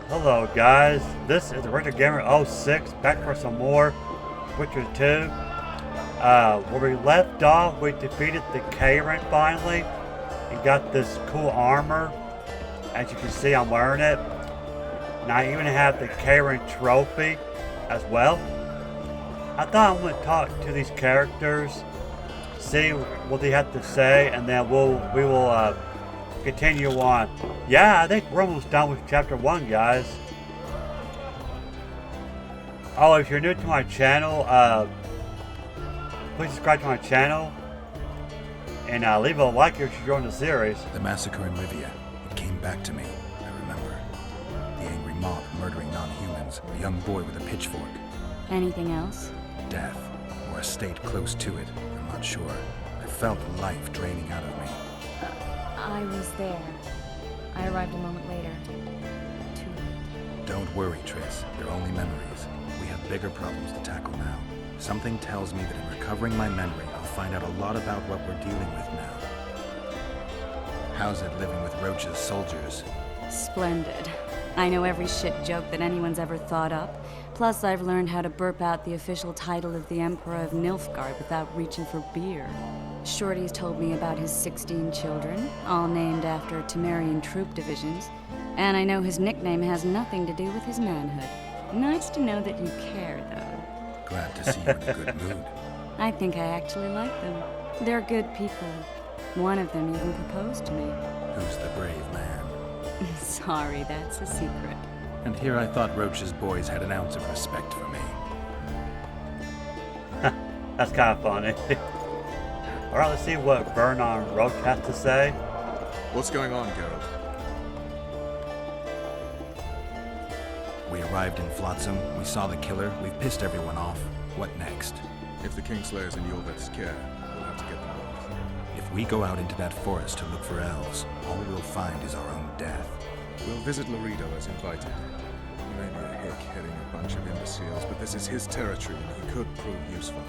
Hello guys, this is Retro Gamer 06 back for some more Witcher 2. Where we left off, we defeated the Karen finally and got this cool armor. As you can see, I'm wearing it. And I even have the Karen trophy as well. I thought I would talk to these characters, see what they have to say, and then we will continue on. Yeah, I think we're almost done with chapter 1, guys. Oh, if you're new to my channel, please subscribe to my channel and leave a like if you're enjoying the series. The massacre in Rivia, it came back to me, I remember. The angry mob murdering non-humans, a young boy with a pitchfork. Anything else? Death, or a state close to it, I'm not sure. I felt life draining out of me. I was there. I arrived a moment later. Too late. Don't worry, Triss. They're only memories. We have bigger problems to tackle now. Something tells me that in recovering my memory, I'll find out a lot about what we're dealing with now. How's it living with Roach's soldiers? Splendid. I know every shit joke that anyone's ever thought up. Plus, I've learned how to burp out the official title of the Emperor of Nilfgaard without reaching for beer. Shorty's told me about his 16 children, all named after Temerian troop divisions, and I know his nickname has nothing to do with his manhood. Nice to know that you care, though. Glad to see you in a good mood. I think I actually like them. They're good people. One of them even proposed to me. Who's the brave man? Sorry, that's a secret. And here I thought Roach's boys had an ounce of respect for me. That's kind of funny. Alright, let's see what Vernon Roach has to say. What's going on, Geralt? We arrived in Flotsam, we saw the killer, we've pissed everyone off. What next? If the Kingslayer's in Jorvet's care, we'll have to get them both. If we go out into that forest to look for elves, all we'll find is our own death. We'll visit Laredo as invited. He may be a hick heading a bunch of imbeciles, but this is his territory and he could prove useful.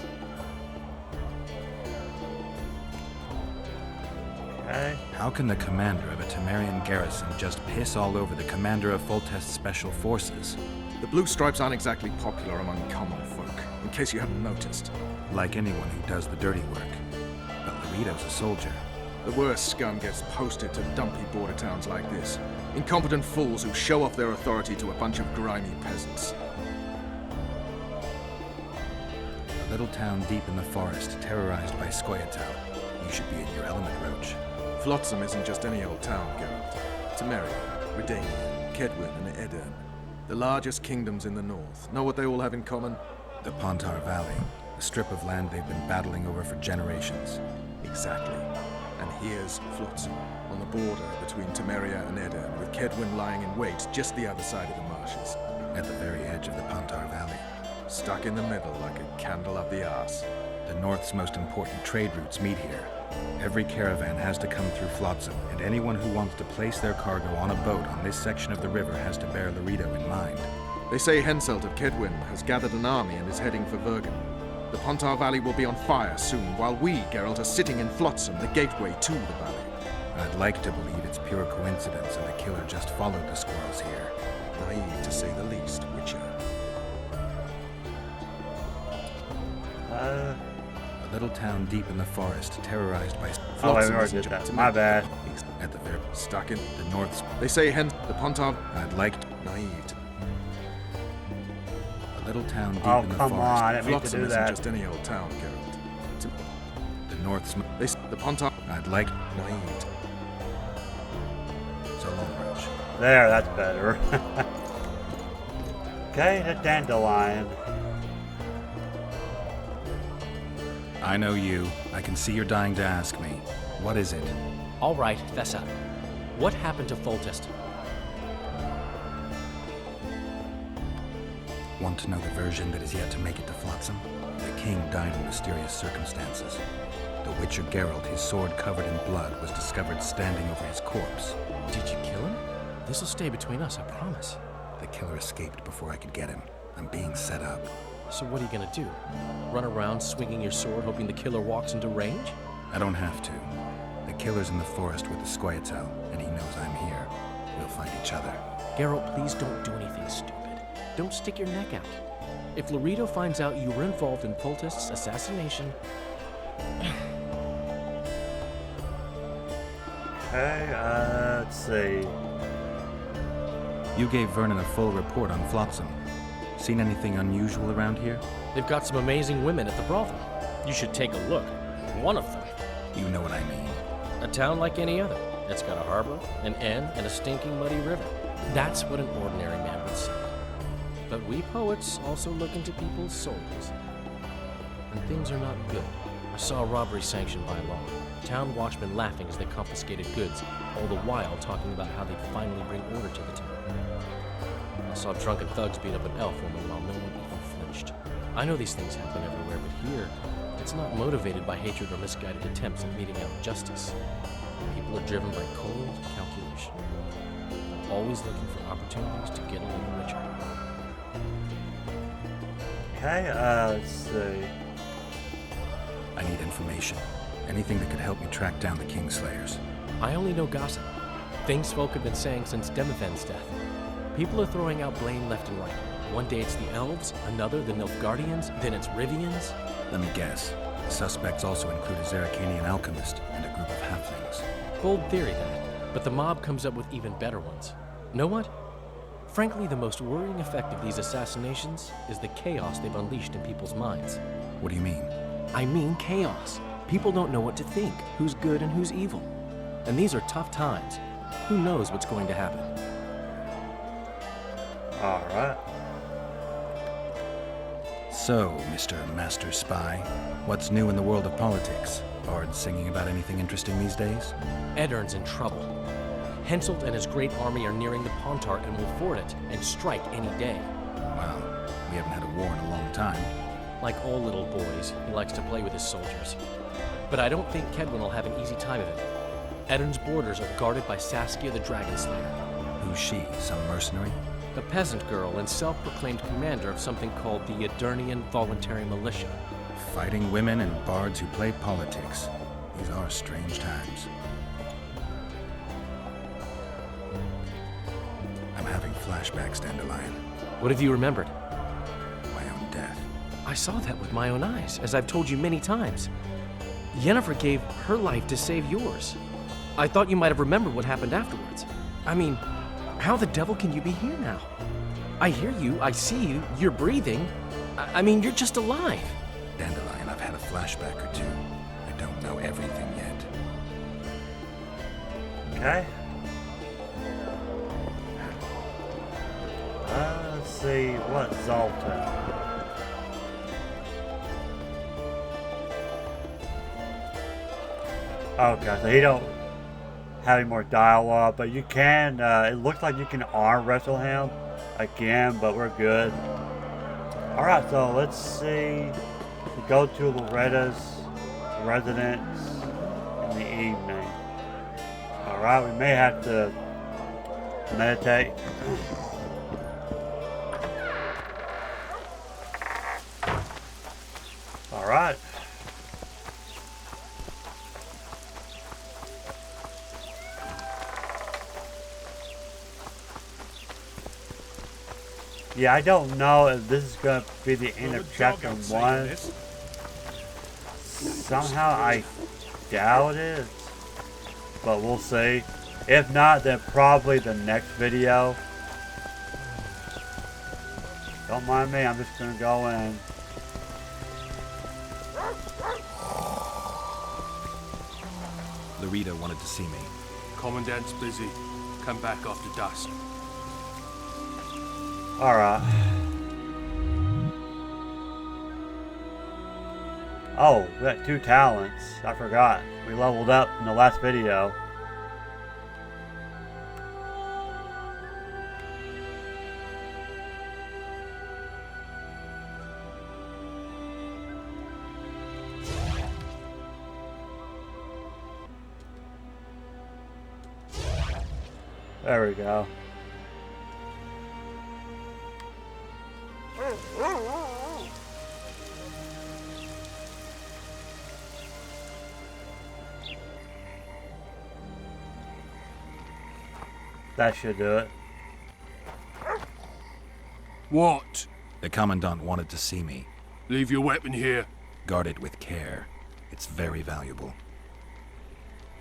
Okay. How can the commander of a Temerian garrison just piss all over the commander of Foltest's special forces? The Blue Stripes aren't exactly popular among common folk, in case you haven't noticed. Like anyone who does the dirty work. But Laredo's a soldier. The worst scum gets posted to dumpy border towns like this. Incompetent fools who show off their authority to a bunch of grimy peasants. A little town deep in the forest, terrorized by Scoia'tael. You should be in your element, Roach. Flotsam isn't just any old town, Geralt. Temeria, Redania, Kedwin, and Edirn. The largest kingdoms in the north. Know what they all have in common? The Pontar Valley, a strip of land they've been battling over for generations. Exactly. And here's Flotsam, on the border between Temeria and Edirn, with Kedwin lying in wait just the other side of the marshes. At the very edge of the Pontar Valley. Stuck in the middle like a candle up the arse. The North's most important trade routes meet here. Every caravan has to come through Flotsam, and anyone who wants to place their cargo on a boat on this section of the river has to bear Laredo in mind. They say Henselt of Kedwin has gathered an army and is heading for Vergen. The Pontar Valley will be on fire soon, while we, Geralt, are sitting in Flotsam, the gateway to the valley. I'd like to believe it's pure coincidence and the killer just followed the squirrels here. Naive, to say the least, Witcher. A little town deep in the forest, terrorized by... Oh, I Flotsam already isn't did just that. My bad. At the very... Stuck in The North's... They say the Pontar... I'd like to... Naive. A little town deep Oh, in the come forest. on. I didn't mean to Flotsam do isn't that. just any old town, Geralt. The North's... The Pontar... I'd like... Naive. So long, Roach. There, that's better. Okay, the dandelion. I know you. I can see you're dying to ask me. What is it? All right, Thessa. What happened to Foltest? Want to know the version that is yet to make it to Flotsam? The king died in mysterious circumstances. The Witcher Geralt, his sword covered in blood, was discovered standing over his corpse. Did you kill him? This'll stay between us, I promise. The killer escaped before I could get him. I'm being set up. So what are you gonna do? Run around swinging your sword hoping the killer walks into range? I don't have to. The killer's in the forest with the Scoia'tael, and he knows I'm here. We'll find each other. Geralt, please don't do anything stupid. Don't stick your neck out. If Laredo finds out you were involved in Poultist's assassination... Okay, let's see. You gave Vernon a full report on Flotsam. Seen anything unusual around here? They've got some amazing women at the brothel. You should take a look. One of them. You know what I mean. A town like any other. It's got a harbor, an inn, and a stinking muddy river. That's what an ordinary man would see. But we poets also look into people's souls. And things are not good. I saw a robbery sanctioned by law. Town watchmen laughing as they confiscated goods, all the while talking about how they'd finally bring order to the town. I saw drunken thugs beat up an elf woman while no one even flinched. I know these things happen everywhere, but here, it's not motivated by hatred or misguided attempts at meting out justice. People are driven by cold calculation, always looking for opportunities to get a little richer. Okay, let's see. I need information. Anything that could help me track down the Kingslayers. I only know gossip. Things folk have been saying since Demothen's death. People are throwing out blame left and right. One day it's the elves, another the Nilfgaardians, then it's Rivians. Let me guess. The suspects also include a Zerrikanian alchemist and a group of halflings. Bold theory, that. But the mob comes up with even better ones. Know what? Frankly, the most worrying effect of these assassinations is the chaos they've unleashed in people's minds. What do you mean? I mean chaos. People don't know what to think, who's good and who's evil. And these are tough times. Who knows what's going to happen? Alright. So, Mr. Master Spy, what's new in the world of politics? Bards singing about anything interesting these days? Eddern's in trouble. Henselt and his great army are nearing the Pontart and will ford it and strike any day. Wow, we haven't had a war in a long time. Like all little boys, he likes to play with his soldiers. But I don't think Kedwin will have an easy time of it. Eddern's borders are guarded by Saskia the Dragon Slayer. Who's she? Some mercenary? A peasant girl and self-proclaimed commander of something called the Edirnian Voluntary Militia. Fighting women and bards who play politics. These are strange times. I'm having flashbacks, Dandelion. What have you remembered? My own death. I saw that with my own eyes, as I've told you many times. Yennefer gave her life to save yours. I thought you might have remembered what happened afterwards. I mean, how the devil can you be here now? I hear you, I see you, you're breathing. I mean, you're just alive. Dandelion, I've had a flashback or two. I don't know everything yet. Okay. Let's see, what Zoltan? Okay, so he don't have any more dialogue, but you can, it looks like you can arm wrestle him again, but we're good. Alright, so let's see. We go to Loretta's residence in the evening. Alright, we may have to meditate. Alright. Yeah, I don't know if this is going to be the end of chapter 1. Somehow I doubt it, but we'll see. If not, then probably the next video. Don't mind me, I'm just going to go in. Laredo wanted to see me. Commandant's busy. Come back after dusk. Alright. Oh, we got 2 talents. I forgot. We leveled up in the last video. There we go. That should do it. What? The Commandant wanted to see me. Leave your weapon here. Guard it with care. It's very valuable.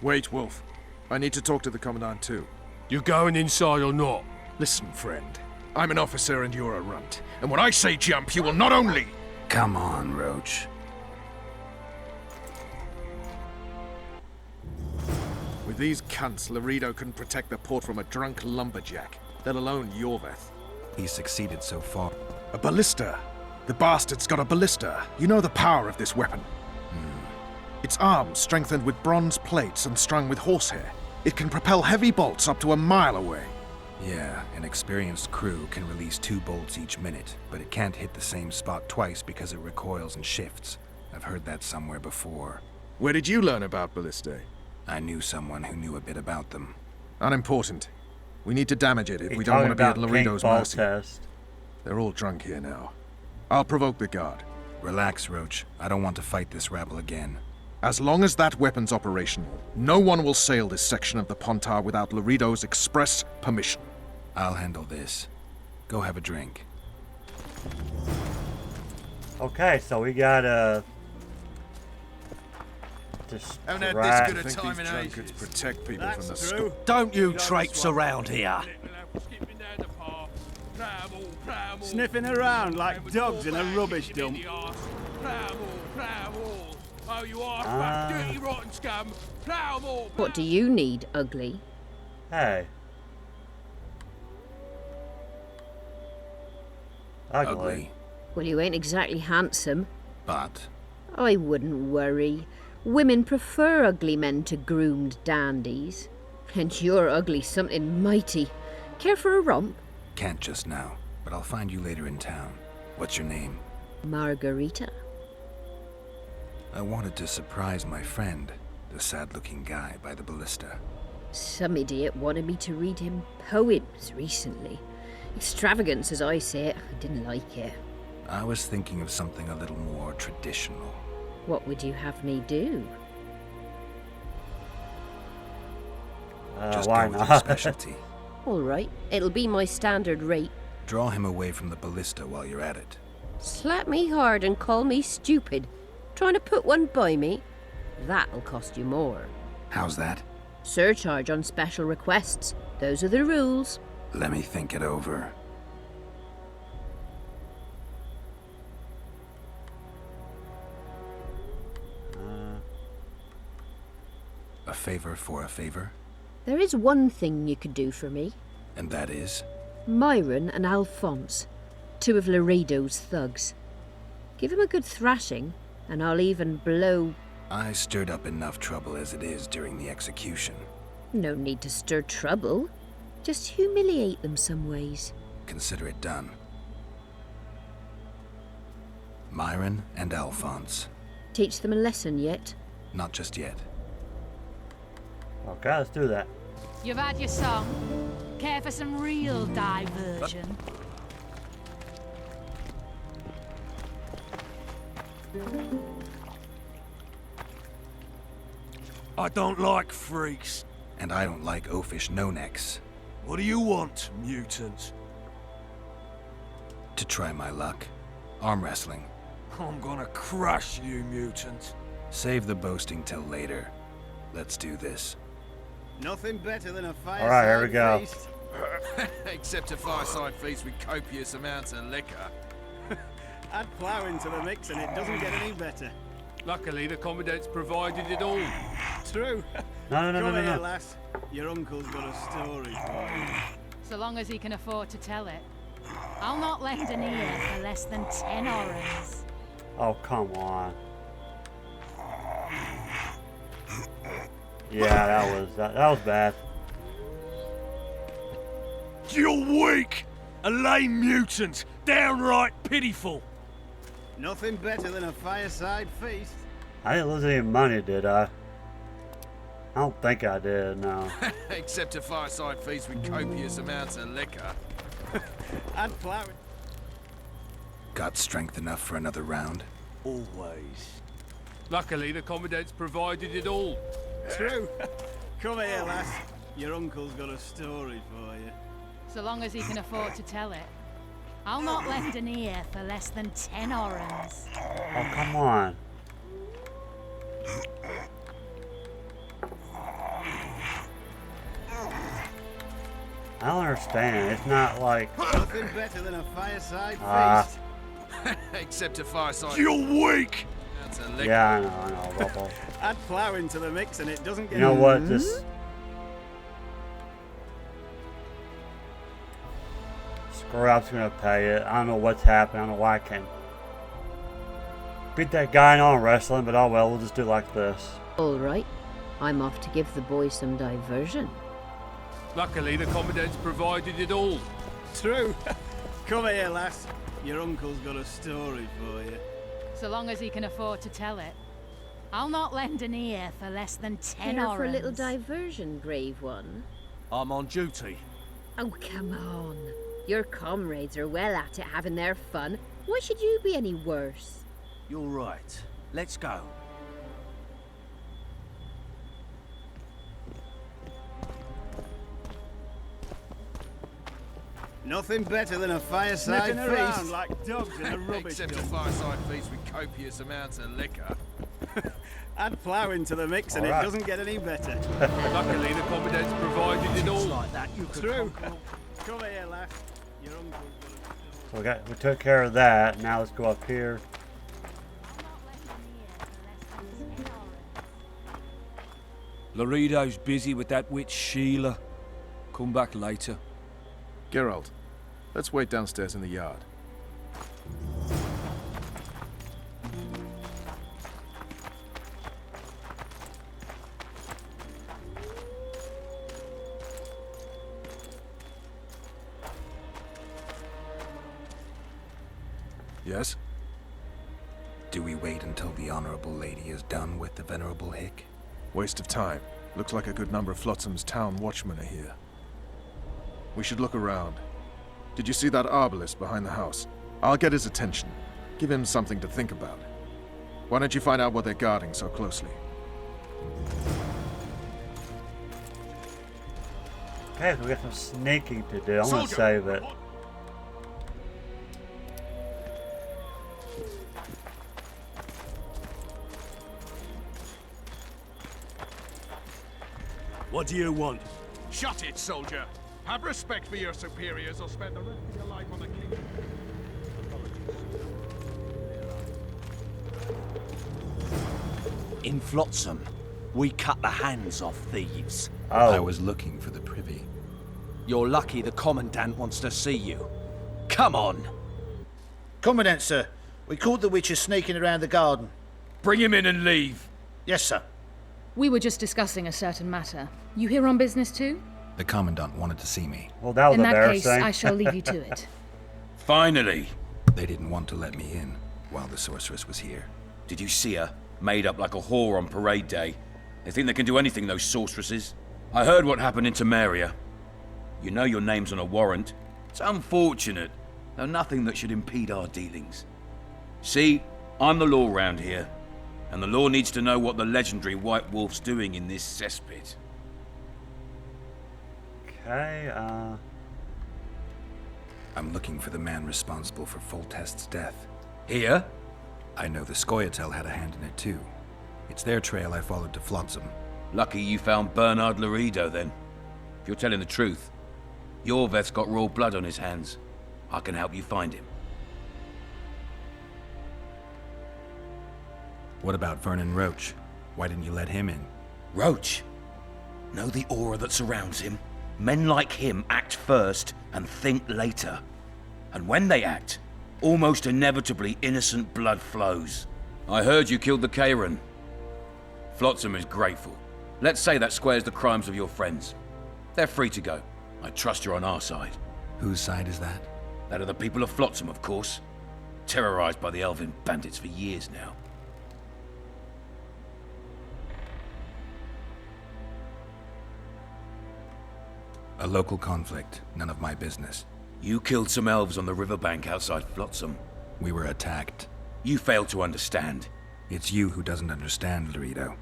Wait, Wolf. I need to talk to the Commandant too. You going inside or not? Listen, friend. I'm an officer and you're a runt. And when I say jump, you will not only... Come on, Roach. With these cunts, Laredo couldn't protect the port from a drunk lumberjack, let alone Yorveth. He's succeeded so far. A ballista. The bastard's got a ballista. You know the power of this weapon. Its arms strengthened with bronze plates and strung with horsehair. It can propel heavy bolts up to a mile away. Yeah, an experienced crew can release 2 bolts each minute, but it can't hit the same spot twice because it recoils and shifts. I've heard that somewhere before. Where did you learn about ballistae? I knew someone who knew a bit about them. Unimportant. We need to damage it if He's we don't want to be at talking about Laredo's paintball mercy. test. They're all drunk here now. I'll provoke the guard. Relax, Roach. I don't want to fight this rabble again. As long as that weapon's operational, no one will sail this section of the Pontar without Laredo's express permission. I'll handle this. Go have a drink. Okay, so we got Haven't had distract. this good a time in drunkards protect people from the storm. Don't you traipse around here. Sniffing around like dogs in a rubbish dump. Oh, you are fat, dirty, rotten scum! Plough 'em all! What do you need, ugly? Hey. Ugly. Well, you ain't exactly handsome. But I wouldn't worry. Women prefer ugly men to groomed dandies. And you're ugly something mighty. Care for a romp? can't just now. But I'll find you later in town. What's your name? Margarita. I wanted to surprise my friend, the sad-looking guy by the ballista. Some idiot wanted me to read him poems recently. Extravagance, as I say it. I didn't like it. I was thinking of something a little more traditional. What would you have me do? Just why go with your not? specialty. All right, it'll be my standard rate. Draw him away from the ballista while you're at it. Slap me hard and call me stupid. Trying to put one by me? That'll cost you more. How's that? Surcharge on special requests. Those are the rules. Let me think it over. A favor for a favor? There is one thing you could do for me. And that is? Myron and Alphonse, two of Laredo's thugs. Give him a good thrashing, and I'll even blow... I stirred up enough trouble as it is during the execution. No need to stir trouble. Just humiliate them some ways. Consider it done. Myron and Alphonse. Teach them a lesson yet? Not just yet. Okay, let's do that. You've had your song. Care for some real diversion? I don't like freaks. And I don't like oafish no-necks. What do you want, mutant? To try my luck. Arm wrestling. I'm gonna crush you, mutant. Save the boasting till later. Let's do this. Nothing better than a fireside All right, here we go. feast. Except a fireside feast with copious amounts of liquor. Add plough into the mix and it doesn't get any better. Luckily, the Commandant's provided it all. True. No, Come here, no. lass. Your uncle's got a story for you. So long as he can afford to tell it. I'll not lend an ear for less than 10 orens. Oh, come on. Yeah, that was bad. You're weak! A lame mutant! Downright pitiful! Nothing better than a fireside feast. I didn't lose any money, did I? I don't think I did, no. Except a fireside feast with copious amounts of liquor. Add plough. Got strength enough for another round? Always. Luckily, the Commandant's provided it all. True. Come here, lass. Your uncle's got a story for you. So long as he can afford to tell it. I'll not lend an ear for less than 10 orens. Oh, come on. I don't understand. It's not like... Nothing better than a fireside feast. Except a fireside. You're weak! That's a lick. Yeah, I know, Bubble. Add flour into the mix and it doesn't get... You know what? This... Screw it, I'm just gonna pay it. I don't know what's happening. I don't know why I can't beat that guy in arm wrestling, but oh well, we'll just do it like this. All right. I'm off to give the boys some diversion. Luckily, the Commandant's provided it all. True. Come here, lass. Your uncle's got a story for you. So long as he can afford to tell it. I'll not lend an ear for less than 10 Care orens. for a little diversion, brave one? I'm on duty. Oh, come on. Your comrades are well at it having their fun. Why should you be any worse? You're right. Let's go. Nothing better than a fireside Sniffing around feast. like dogs in a rubbish Except a dump. fireside feast with copious amounts of liquor. Add flour into the mix and Alright. it doesn't get any better. Luckily, the Commandant's provided it all. Like that, you could True. conquer- Come here, lass. Your uncle's got a story. So we took care of that. Now let's go up here. Laredo's busy with that witch Sheila. Come back later. Geralt, let's wait downstairs in the yard. Yes? Do we wait until the Honorable Lady is done with the Venerable Hick? Waste of time. Looks like a good number of Flotsam's town watchmen are here. We should look around. Did you see that arbalist behind the house? I'll get his attention. Give him something to think about. Why don't you find out what they're guarding so closely? Okay, so we got some sneaking to do. I'm gonna Soldier! save it. What do you want? Shut it, soldier! Have respect for your superiors or spend the rest of your life on the king. In Flotsam, we cut the hands off thieves. Oh, I was looking for the privy. You're lucky the Commandant wants to see you. Come on! Commandant, sir. We caught the witches sneaking around the garden. Bring him in and leave. Yes, sir. We were just discussing a certain matter. You here on business too? The Commandant wanted to see me. well, that was In that case, embarrassing. I shall leave you to it. Finally! They didn't want to let me in while the sorceress was here. Did you see her? Made up like a whore on parade day. They think they can do anything, those sorceresses. I heard what happened in Temeria. You know your name's on a warrant. It's unfortunate, though nothing that should impede our dealings. See, I'm the law round here, and the law needs to know what the legendary White Wolf's doing in this cesspit. Okay, I'm looking for the man responsible for Foltest's death. Here? I know the Scoia'tael had a hand in it too. It's their trail I followed to Flotsam. Lucky you found Bernard Laredo, then. If you're telling the truth, Yorveth's got raw blood on his hands. I can help you find him. What about Vernon Roach? Why didn't you let him in? Roach? Know the aura that surrounds him? Men like him act first and think later. And when they act, almost inevitably innocent blood flows. I heard you killed the Kairan. Flotsam is grateful. Let's say that squares the crimes of your friends. They're free to go. I trust you're on our side. Whose side is that? That of the people of Flotsam, of course. Terrorized by the Elven bandits for years now. A local conflict, none of my business. You killed some elves on the riverbank outside Flotsam. We were attacked. You failed to understand. It's you who doesn't understand, Laredo.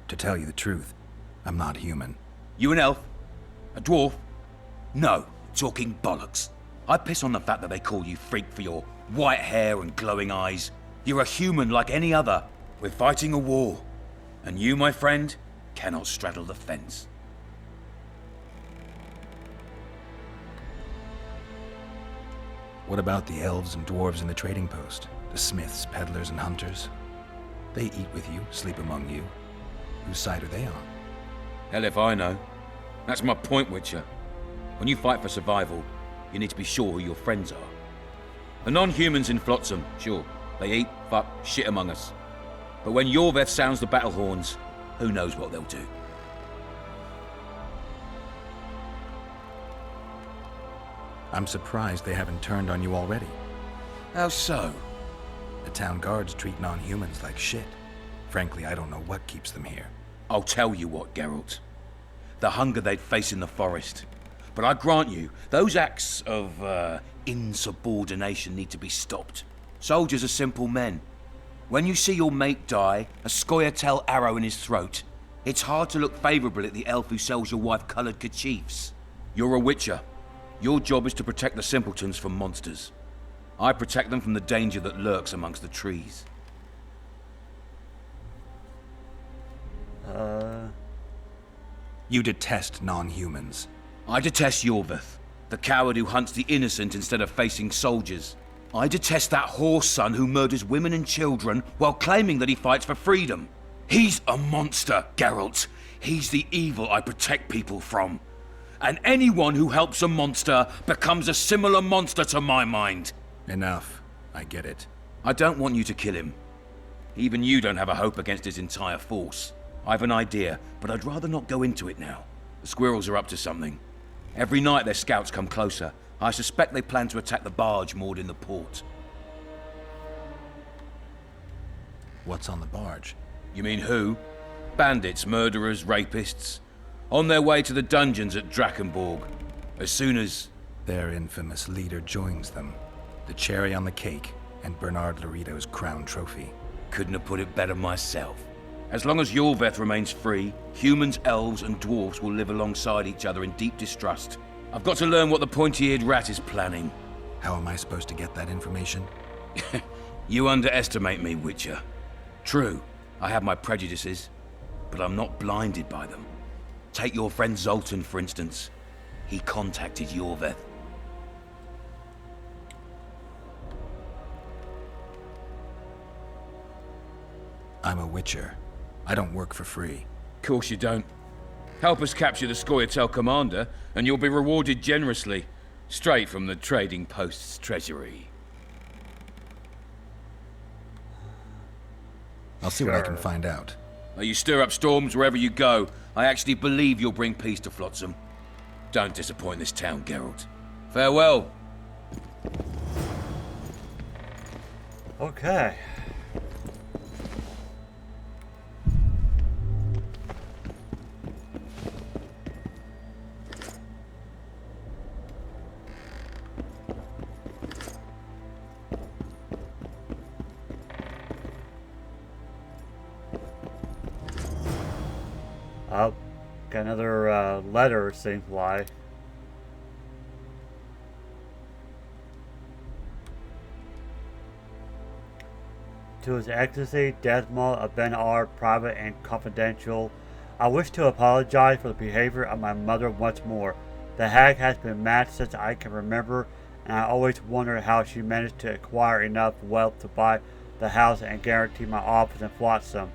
To tell you the truth, I'm not human. You an elf? A dwarf? No, talking bollocks. I piss on the fact that they call you freak for your white hair and glowing eyes. You're a human like any other. We're fighting a war. And you, my friend, cannot straddle the fence. What about the elves and dwarves in the trading post? The smiths, peddlers, and hunters? They eat with you, sleep among you. Whose side are they on? Hell if I know. That's my point, Witcher. When you fight for survival, you need to be sure who your friends are. The non-humans in Flotsam, sure, they eat, fuck, shit among us. But when Yorveth sounds the battle horns, who knows what they'll do. I'm surprised they haven't turned on you already. How so? The town guards treat non-humans like shit. Frankly, I don't know what keeps them here. I'll tell you what, Geralt. The hunger they'd face in the forest. But I grant you, those acts of, insubordination need to be stopped. Soldiers are simple men. When you see your mate die, a scoia'tael arrow in his throat, it's hard to look favourable at the elf who sells your wife coloured kerchiefs. You're a witcher. Your job is to protect the simpletons from monsters. I protect them from the danger that lurks amongst the trees. You detest non-humans. I detest Yorveth, the coward who hunts the innocent instead of facing soldiers. I detest that whore son who murders women and children while claiming that he fights for freedom. He's a monster, Geralt. He's the evil I protect people from. And anyone who helps a monster becomes a similar monster to my mind. Enough. I get it. I don't want you to kill him. Even you don't have a hope against his entire force. I've an idea, but I'd rather not go into it now. The squirrels are up to something. Every night their scouts come closer. I suspect they plan to attack the barge moored in the port. What's on the barge? You mean who? Bandits, murderers, rapists. On their way to the dungeons at Drakenborg. As soon as... Their infamous leader joins them. The cherry on the cake, and Bernard Laredo's crown trophy. Couldn't have put it better myself. As long as Yorveth remains free, humans, elves, and dwarves will live alongside each other in deep distrust. I've got to learn what the pointy-eared rat is planning. How am I supposed to get that information? You underestimate me, Witcher. True, I have my prejudices, but I'm not blinded by them. Take your friend Zoltan, for instance. He contacted Yorveth. I'm a witcher. I don't work for free. Course you don't. Help us capture the scoia'tael commander, and you'll be rewarded generously. Straight from the trading post's treasury. I'll see what I can find out. You stir up storms wherever you go. I actually believe you'll bring peace to Flotsam. Don't disappoint this town, Geralt. Farewell. Okay. Oh, got another letter, seems like. To His Excellency Desmond of Ben-Ar, private and confidential. I wish to apologize for the behavior of my mother once more. The hag has been mad since I can remember, and I always wondered how she managed to acquire enough wealth to buy the house and guarantee my office in Flotsam.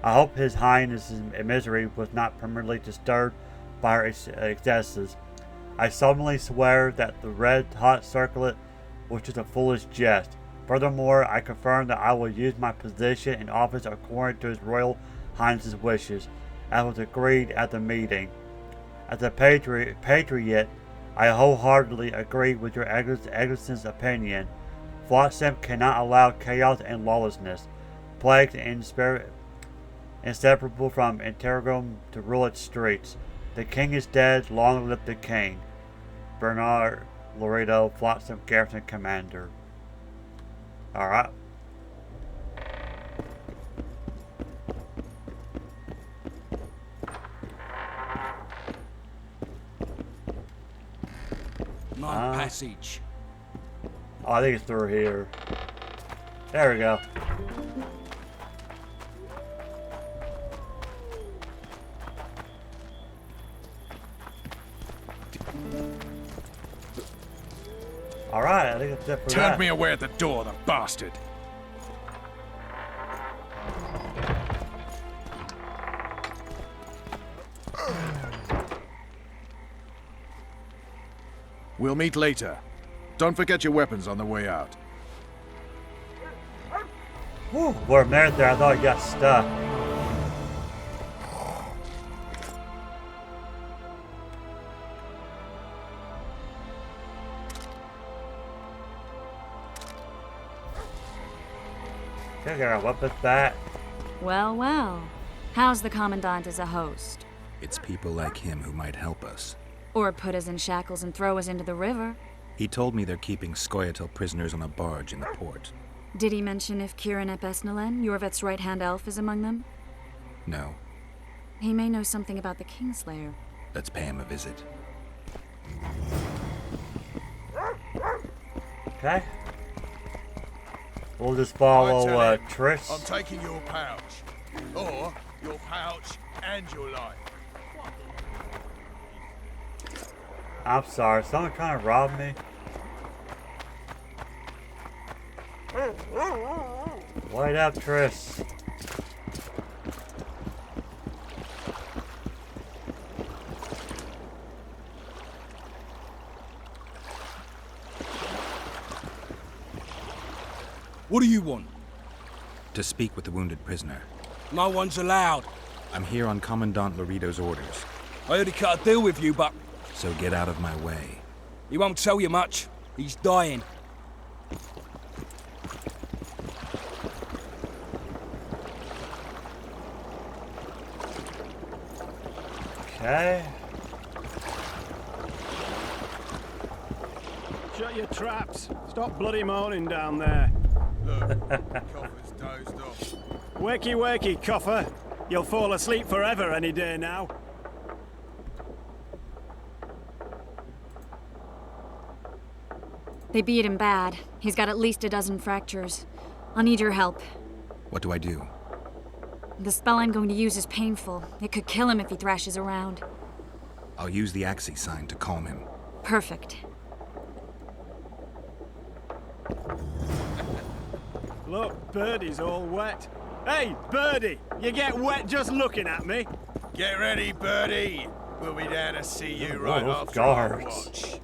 I hope His Highness's misery was not permanently disturbed by her excesses. I solemnly swear that the red-hot circlet was just a foolish jest. Furthermore, I confirm that I will use my position and office according to His Royal Highness's wishes, as was agreed at the meeting. As a patriot, I wholeheartedly agree with your Excellency's opinion. Flotsam cannot allow chaos and lawlessness, plagues and inseparable from Interregnum, to rule its streets. The king is dead, long live the king. Bernard Laredo, Flotsam Garrison Commander. Alright. My passage. Oh, I think it's through here. There we go. Alright, I think that's it for that. Turned me away at the door, the bastard. We'll meet later. Don't forget your weapons on the way out. Whew, for a minute there, I thought I got stuck. Okay, got our weapons back. Well, well. How's the Commandant as a host? It's people like him who might help us. Or put us in shackles and throw us into the river. He told me they're keeping Skoyatel prisoners on a barge in the port. Did he mention if Kieran ep Esnalen, Yorveth's right-hand elf, is among them? No. He may know something about the Kingslayer. Let's pay him a visit. Okay. We'll just follow Trish. I'm taking your pouch. Or your pouch and your life. I'm sorry, someone trying to rob me? Wait up, Trish. What do you want? To speak with the wounded prisoner. No one's allowed. I'm here on Commandant Laredo's orders. I heard he cut a deal with you, but... So get out of my way. He won't tell you much. He's dying. Okay. Shut your traps. Stop bloody moaning down there. Look, Coffer's dozed off. Wakey, wakey, Coffer. You'll fall asleep forever any day now. They beat him bad. He's got at least a dozen fractures. I'll need your help. What do I do? The spell I'm going to use is painful. It could kill him if he thrashes around. I'll use the Axii sign to calm him. Perfect. Look, Birdie's all wet. Hey, Birdie! You get wet just looking at me. Get ready, Birdie. We'll be down to see you right Whoa, after our guards. watch.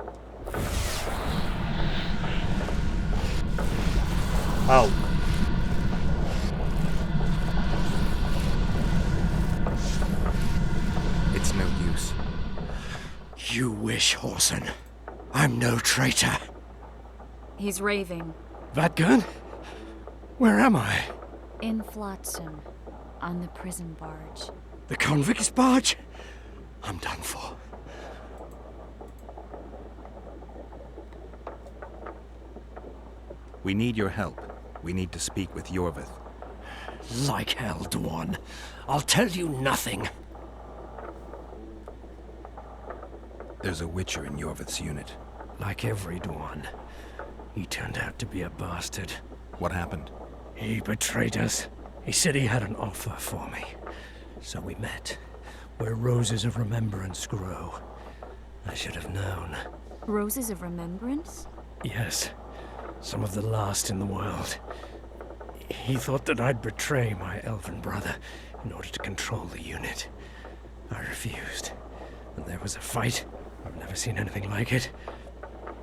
Oh. It's no use. You wish, Horson. I'm no traitor. He's raving. Vadgun? Where am I? In Flotsam. On the prison barge. The convict's barge? I'm done for. We need your help. We need to speak with Yorveth. Like hell, Dwan. I'll tell you nothing. There's a Witcher in Yorveth's unit. Like every Dwan. He turned out to be a bastard. What happened? He betrayed us. He said he had an offer for me. So we met. Where roses of remembrance grow. I should have known. Roses of Remembrance? Yes. Some of the last in the world. He thought that I'd betray my elven brother in order to control the unit. I refused. And there was a fight. I've never seen anything like it.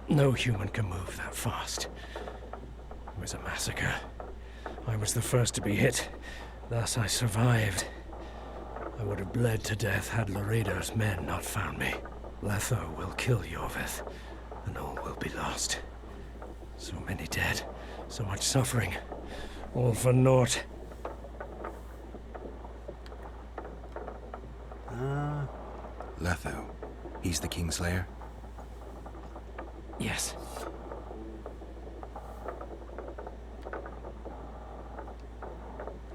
No human can move that fast. It was a massacre. I was the first to be hit. Thus I survived. I would have bled to death had Laredo's men not found me. Letho will kill Yorveth, and all will be lost. So many dead, so much suffering, all for naught. Letho. He's the Kingslayer? Yes.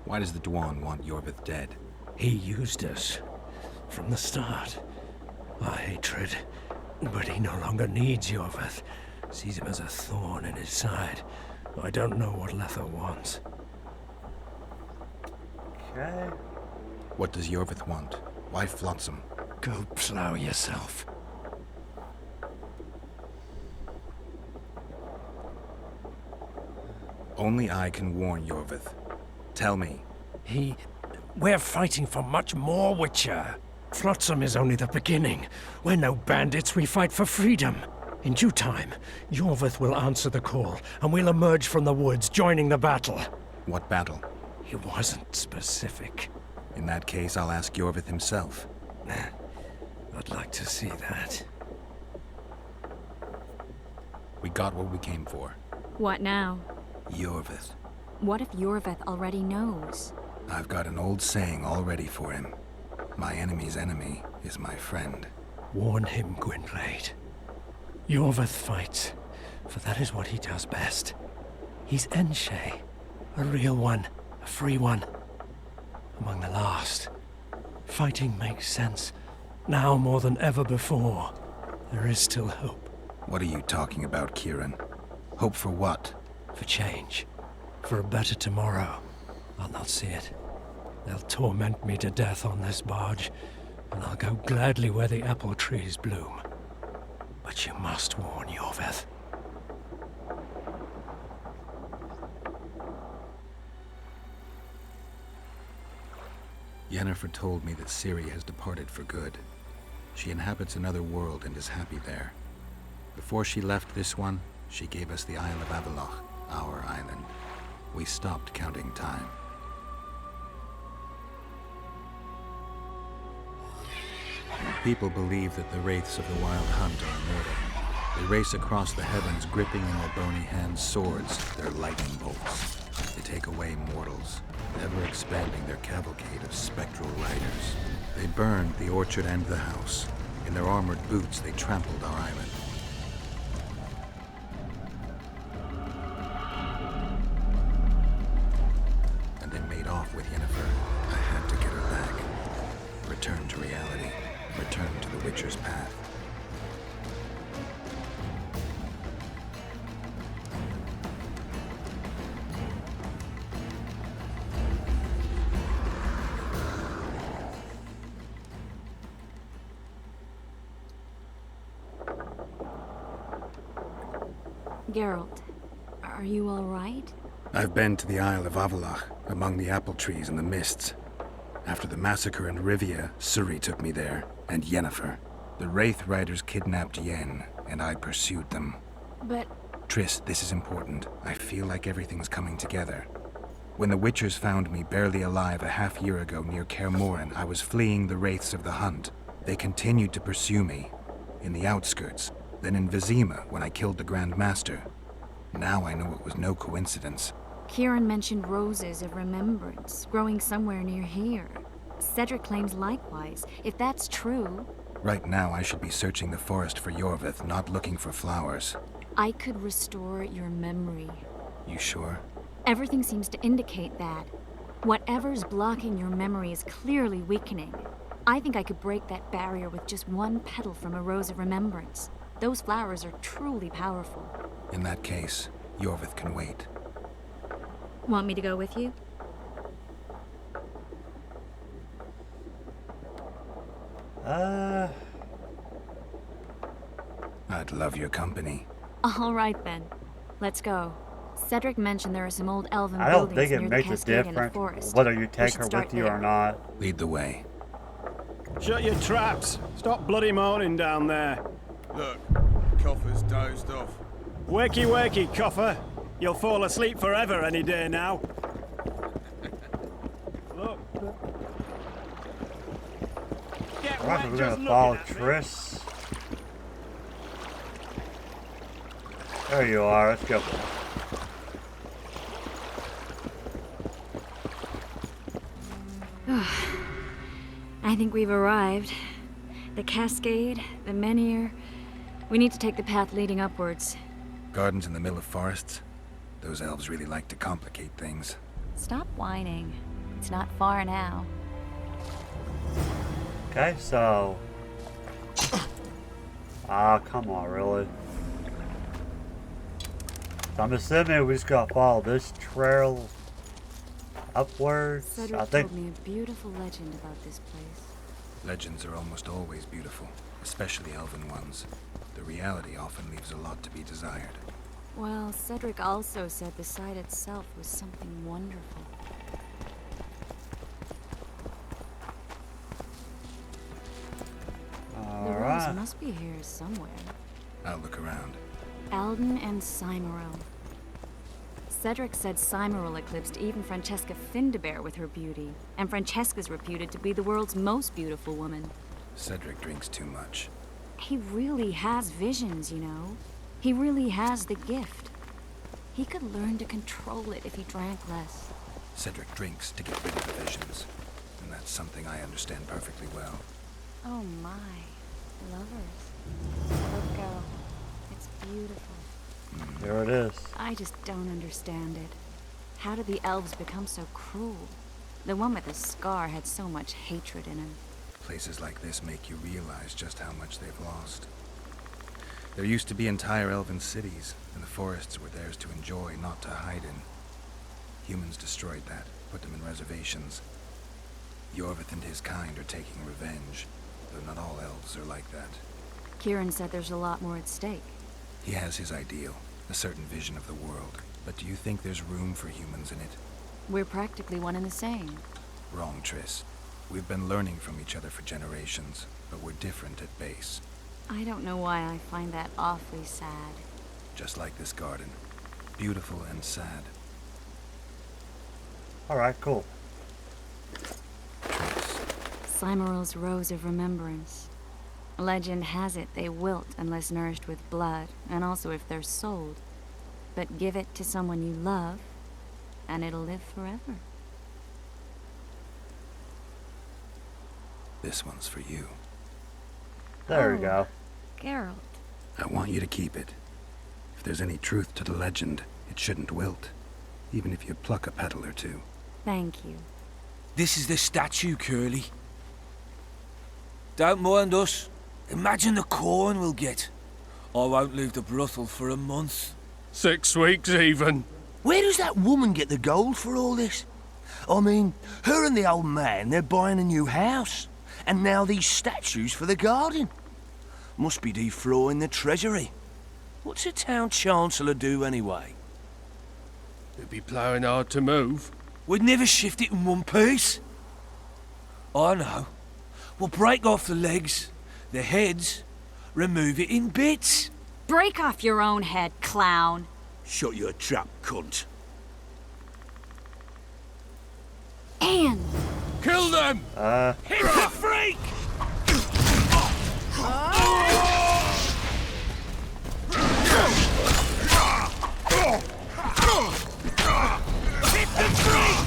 Why does the Dwan want Yorveth dead? He used us from the start. Our hatred. But he no longer needs Yorveth, Sees him as a thorn in his side. I don't know what Letho wants. Okay. What does Yorvith want? Why Flotsam? Go plow yourself. Only I can warn Yorvith. Tell me. We're fighting for much more, Witcher. Flotsam is only the beginning. We're no bandits, we fight for freedom. In due time, Yorvith will answer the call, and we'll emerge from the woods, joining the battle. What battle? He wasn't specific. In that case, I'll ask Yorvith himself. I'd like to see that. We got what we came for. What now? Yorvith. What if Yorvith already knows? I've got an old saying all ready for him. My enemy's enemy is my friend. Warn him, Gwynblade. Yorvith fights, for that is what he does best. He's Enshe, a real one, a free one. Among the last. Fighting makes sense. Now more than ever before. There is still hope. What are you talking about, Kieran? Hope for what? For change. For a better tomorrow. I'll not see it. They'll torment me to death on this barge, and I'll go gladly where the apple trees bloom. But you must warn Yorvith. Yennefer told me that Ciri has departed for good. She inhabits another world and is happy there. Before she left this one, she gave us the Isle of Avallac'h, our island. We stopped counting time. People believe that the wraiths of the Wild Hunt are immortal. They race across the heavens, gripping in their bony hands swords, their lightning bolts. They take away mortals, ever expanding their cavalcade of spectral riders. They burned the orchard and the house. In their armored boots, they trampled our island. And they made off with Yennefer. I had to get her back. Return to reality. Return to the Witcher's path. Geralt, are you all right? I've been to the Isle of Avallac'h, among the apple trees and the mists. After the massacre in Rivia, Ciri took me there, and Yennefer. The Wraith Riders kidnapped Yen, and I pursued them. But... Triss, this is important. I feel like everything's coming together. When the Witchers found me barely alive a half-year ago near Kaer Morhen, I was fleeing the Wraiths of the Hunt. They continued to pursue me, in the outskirts, then in Vizima when I killed the Grand Master. Now I know it was no coincidence. Kieran mentioned roses of remembrance, growing somewhere near here. Cedric claims likewise. If that's true... Right now I should be searching the forest for Yorvith, not looking for flowers. I could restore your memory. You sure? Everything seems to indicate that. Whatever's blocking your memory is clearly weakening. I think I could break that barrier with just one petal from a rose of remembrance. Those flowers are truly powerful. In that case, Yorvith can wait. Want me to go with you? I'd love your company. All right then. Let's go. Cedric mentioned there are some old elven I don't buildings think it near the makes a cascade in the difference forest. whether you We take should her start with you there. or not. Lead the way. Shut your traps. Stop bloody moaning down there. Look, Coffer's dozed off. Wakey, wakey, Coffer. You'll fall asleep forever any day now. Look. Get Right, wet we're just gonna looking follow at me. Triss. There you are, let's go. I think we've arrived. The cascade, the menhir. We need to take the path leading upwards. Gardens in the middle of forests? Those elves really like to complicate things. Stop whining. It's not far now. Okay, so... Ah, come on, really? So I'm assuming we just gotta follow this trail upwards. Cedric I think. told me a beautiful legend about this place. Legends are almost always beautiful, especially elven ones. The reality often leaves a lot to be desired. Well, Cedric also said the site itself was something wonderful. The rose must be here somewhere. I'll look around. Alden and Cymero. Cedric said Cymero eclipsed even Francesca Findabair with her beauty, and Francesca's reputed to be the world's most beautiful woman. Cedric drinks too much. He really has visions, you know. He really has the gift. He could learn to control it if he drank less. Cedric drinks to get rid of the visions, and that's something I understand perfectly well. Oh my. Lovers. Let go. It's beautiful. There it is. I just don't understand it. How did the elves become so cruel? The one with the scar had so much hatred in him. Places like this make you realize just how much they've lost. There used to be entire elven cities, and the forests were theirs to enjoy, not to hide in. Humans destroyed that, put them in reservations. Yorvith and his kind are taking revenge, though not all elves are like that. Kieran said there's a lot more at stake. He has his ideal, a certain vision of the world, but do you think there's room for humans in it? We're practically one and the same. Wrong, Triss. We've been learning from each other for generations, but we're different at base. I don't know why I find that awfully sad. Just like this garden. Beautiful and sad. Alright, cool. Cymeral's Rose of Remembrance. Legend has it they wilt unless nourished with blood, and also if they're sold. But give it to someone you love, and it'll live forever. This one's for you. There we go. Geralt. I want you to keep it. If there's any truth to the legend, it shouldn't wilt, even if you pluck a petal or two. Thank you. This is the statue, Curly. Don't mind us. Imagine the corn we'll get. I won't leave the brothel for a month. 6 weeks even. Where does that woman get the gold for all this? I mean, her and the old man, they're buying a new house. And now these statues for the garden. Must be defraying the treasury. What's a town chancellor do anyway? It'd be ploughing hard to move. We'd never shift it in one piece. I know. We'll break off the legs, the heads, remove it in bits. Break off your own head, clown. Shut your trap, cunt. Anne! Kill them! Hit the freak! Hit the freak!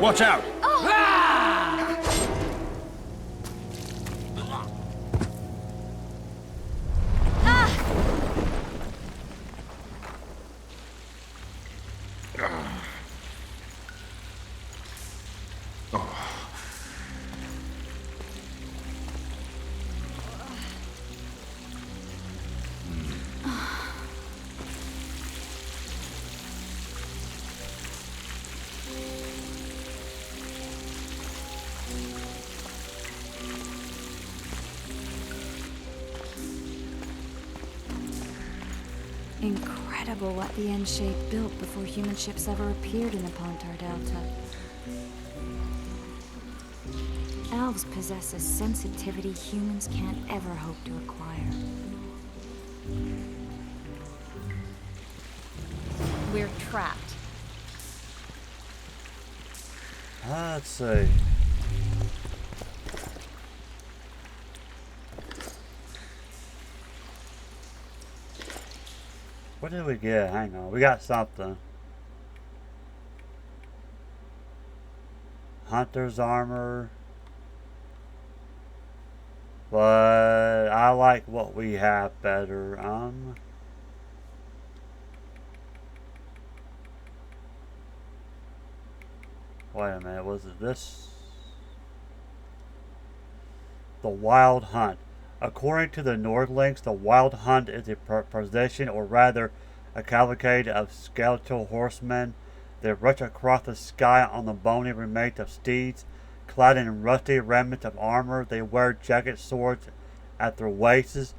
Watch out! Incredible what the N-shape built before human ships ever appeared in the Pontar Delta. Elves possess a sensitivity humans can't ever hope to acquire. We're trapped. Let's see. What did we get? Hang on. We got something. Hunter's armor. But I like what we have better. Wait a minute, was it this? The Wild Hunt. According to the Nordlings, the Wild Hunt is a procession, or rather, a cavalcade of skeletal horsemen that rush across the sky on the bony remains of steeds, clad in rusty remnants of armor. They wear jagged swords at their waists.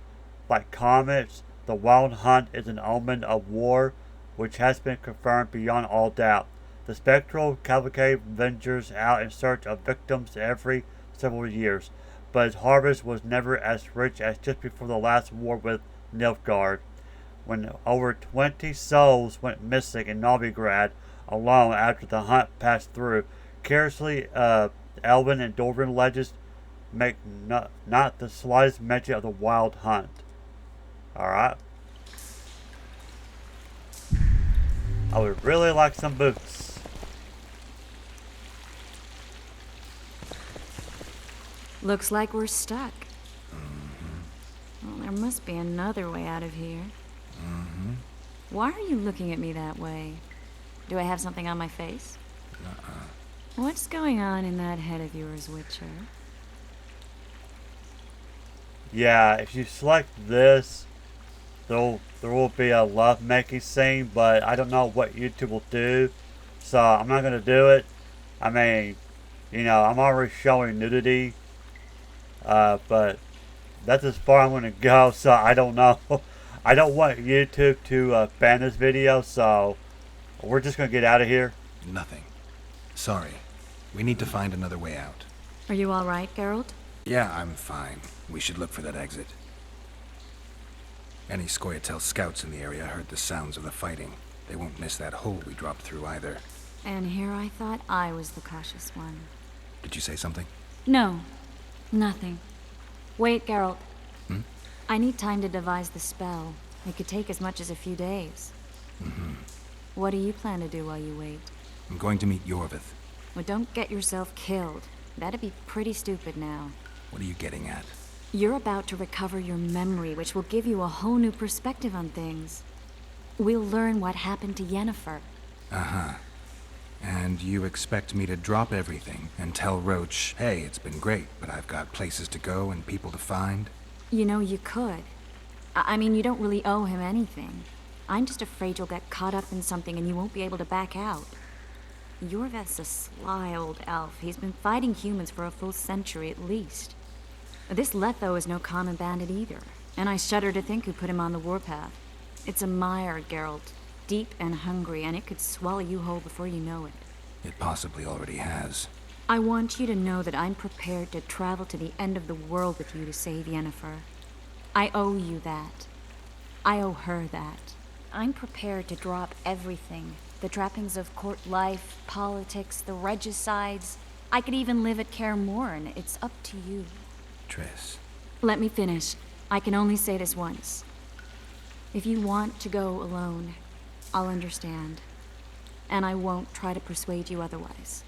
Like comets, the Wild Hunt is an omen of war, which has been confirmed beyond all doubt. The spectral cavalcade ventures out in search of victims every several years, but its harvest was never as rich as just before the last war with Nilfgaard, when over 20 souls went missing in Novigrad alone after the hunt passed through. Curiously, Elven and Dwarven legends make not the slightest mention of the Wild Hunt. Alright. I would really like some boots. Looks like we're stuck. Well, there must be another way out of here. Why are you looking at me that way? Do I have something on my face? What's going on in that head of yours, Witcher? Yeah, if you select this, there will be a love-making scene, but I don't know what YouTube will do, so I'm not going to do it. I mean, you know, I'm already showing nudity, but that's as far I'm going to go, so I don't know. I don't want YouTube to ban this video, so we're just going to get out of here. Nothing. Sorry. We need to find another way out. Are you all right, Geralt? Yeah, I'm fine. We should look for that exit. Any Scoia'tael scouts in the area heard the sounds of the fighting. They won't miss that hole we dropped through either. And here I thought I was the cautious one. Did you say something? No, nothing. Wait, Geralt. I need time to devise the spell. It could take as much as a few days. What do you plan to do while you wait? I'm going to meet Yorvith. Well, don't get yourself killed. That'd be pretty stupid now. What are you getting at? You're about to recover your memory, which will give you a whole new perspective on things. We'll learn what happened to Yennefer. And you expect me to drop everything and tell Roach, hey, it's been great, but I've got places to go and people to find? You know, you could. I mean, you don't really owe him anything. I'm just afraid you'll get caught up in something and you won't be able to back out. Yorvith's a sly old elf. He's been fighting humans for a full century at least. This Letho is no common bandit either, and I shudder to think who put him on the warpath. It's a mire, Geralt. Deep and hungry, and it could swallow you whole before you know it. It possibly already has. I want you to know that I'm prepared to travel to the end of the world with you to save Yennefer. I owe you that. I owe her that. I'm prepared to drop everything. The trappings of court life, politics, the regicides. I could even live at Kaer Morhen. It's up to you. Triss. Let me finish. I can only say this once. If you want to go alone, I'll understand. And I won't try to persuade you otherwise.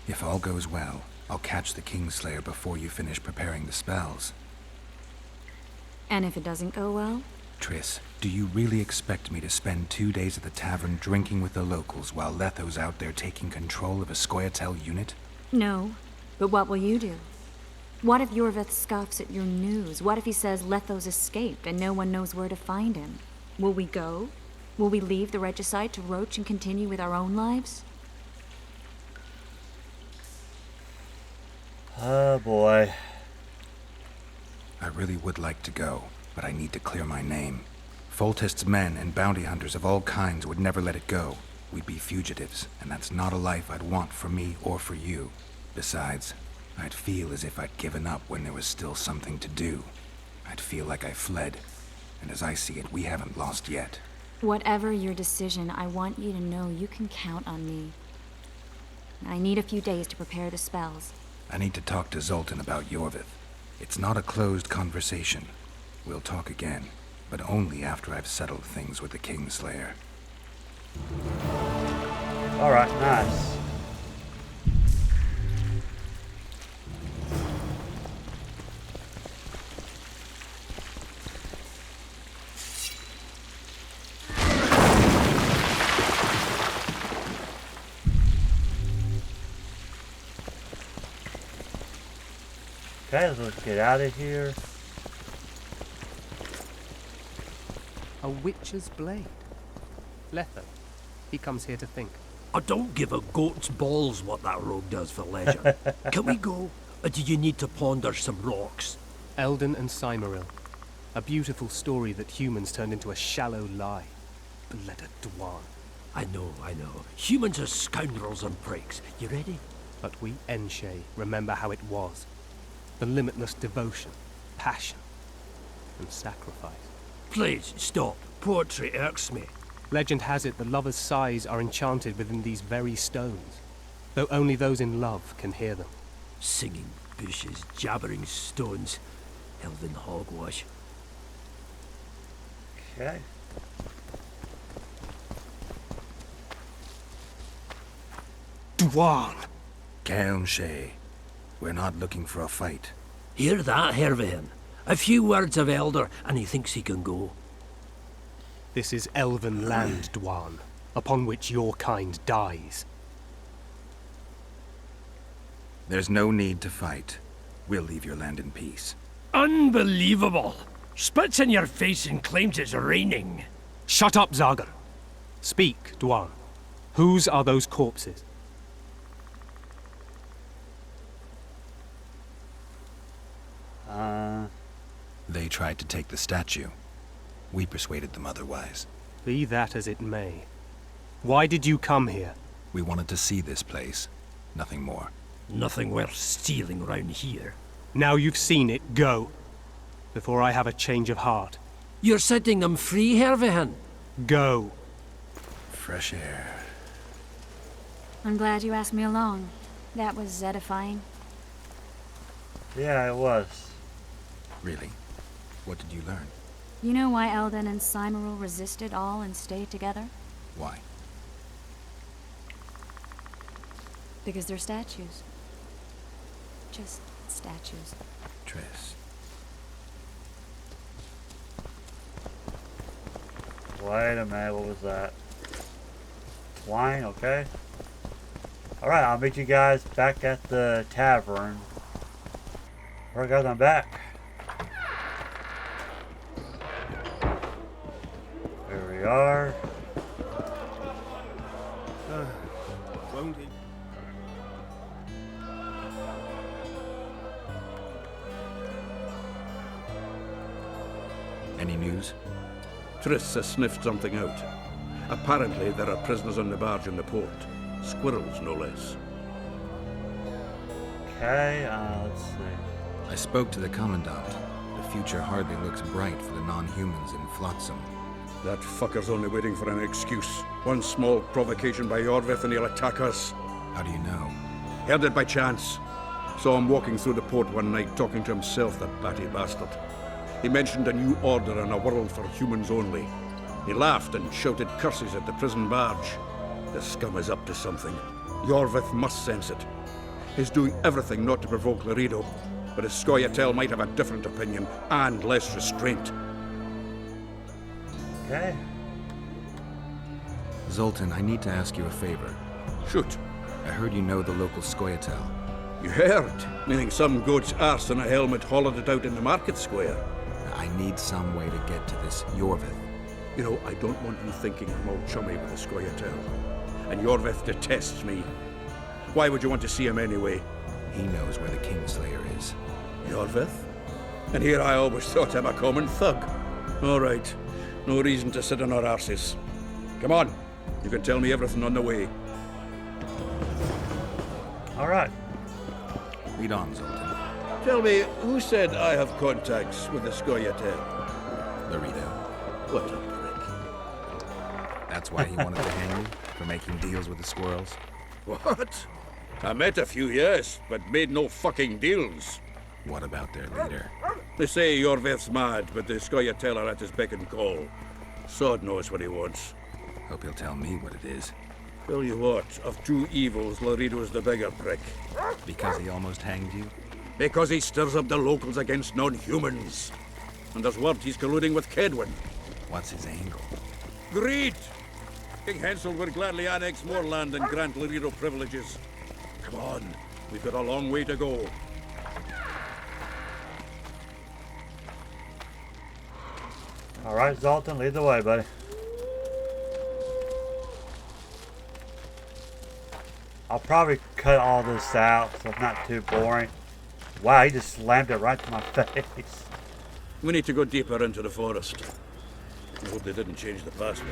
If all goes well, I'll catch the Kingslayer before you finish preparing the spells. And if it doesn't go well? Triss, do you really expect me to spend 2 days at the tavern drinking with the locals while Letho's out there taking control of a Scoia'tael unit? No, but what will you do? What if Yorvith scoffs at your news? What if he says Letho's escaped and no one knows where to find him? Will we go? Will we leave the regicide to Roach and continue with our own lives? Oh boy. I really would like to go, but I need to clear my name. Foltest's men and bounty hunters of all kinds would never let it go. We'd be fugitives, and that's not a life I'd want for me or for you. Besides, I'd feel as if I'd given up when there was still something to do. I'd feel like I fled, and as I see it, we haven't lost yet. Whatever your decision, I want you to know you can count on me. I need a few days to prepare the spells. I need to talk to Zoltan about Yorvith. It's not a closed conversation. We'll talk again, but only after I've settled things with the Kingslayer. Alright, nice. Okay, let's get out of here. A witch's blade. Letho. He comes here to think. I don't give a goat's balls what that rogue does for leisure. Can we go? Or do you need to ponder some rocks? Eldon and Cymoril. A beautiful story that humans turned into a shallow lie. Blooded Dwan. I know. Humans are scoundrels and pricks. You ready? But we Enshe remember how it was. The limitless devotion, passion, and sacrifice. Please, stop. Poetry irks me. Legend has it the lovers' sighs are enchanted within these very stones, though only those in love can hear them. Singing bushes, jabbering stones. Elven hogwash. Okay. Dwan! Calm, Shay. We're not looking for a fight. Hear that, Hervihin? A few words of Elder, and he thinks he can go. This is elven land, Dwan, upon which your kind dies. There's no need to fight. We'll leave your land in peace. Unbelievable! Spits in your face and claims it's raining. Shut up, Zagar. Speak, Dwan. Whose are those corpses? They tried to take the statue. We persuaded them otherwise. Be that as it may. Why did you come here? We wanted to see this place. Nothing more. Nothing worth stealing round here. Now you've seen it, go. Before I have a change of heart. You're setting them free, Hervihin? Go. Fresh air. I'm glad you asked me along. That was edifying. Yeah, it was. Really? What did you learn? You know why Eldon and Cymoril resisted all and stayed together? Why? Because they're statues. Just statues. Triss. Wait a minute, what was that? Wine, okay. Alright, I'll meet you guys back at the tavern. Alright guys, I'm back. Here we are. Won't he? Any news? Triss has sniffed something out. Apparently, there are prisoners on the barge in the port. Squirrels, no less. Okay, let's see. I spoke to the Commandant. The future hardly looks bright for the non-humans in Flotsam. That fucker's only waiting for an excuse. One small provocation by Yorvith and he'll attack us. How do you know? Heard it by chance. Saw him walking through the port one night talking to himself, the batty bastard. He mentioned a new order and a world for humans only. He laughed and shouted curses at the prison barge. The scum is up to something. Yorvith must sense it. He's doing everything not to provoke Laredo, but his Scoia'tael might have a different opinion and less restraint. Okay. Zoltan, I need to ask you a favor. Shoot. I heard you know the local Scoia'tael. You heard? Meaning some goat's arse in a helmet hollowed it out in the market square. I need some way to get to this Yorvith. You know, I don't want you thinking I'm all chummy with the Scoia'tael. And Yorvith detests me. Why would you want to see him anyway? He knows where the Kingslayer is. Yorvith? And here I always thought him a common thug. All right. No reason to sit on our arses. Come on. You can tell me everything on the way. Alright. Lead on, Zoltan. Tell me, who said I have contacts with the Scoia'tael? Laredo. What a prick. That's why he wanted to hang you? For making deals with the squirrels? What? I met a few, yes, but made no fucking deals. What about their leader? They say Yorvith's mad, but the Scoia'tael are at his beck and call. Sod knows what he wants. Hope he'll tell me what it is. Tell you what, of two evils, Laredo's the bigger prick. Because he almost hanged you? Because he stirs up the locals against non-humans. And there's word he's colluding with Kedwin. What's his angle? Greed! King Hensel would gladly annex more land and grant Laredo privileges. Come on, we've got a long way to go. Alright, Zoltan, lead the way, buddy. I'll probably cut all this out so it's not too boring. Wow, he just slammed it right to my face. We need to go deeper into the forest. I hope they didn't change the password.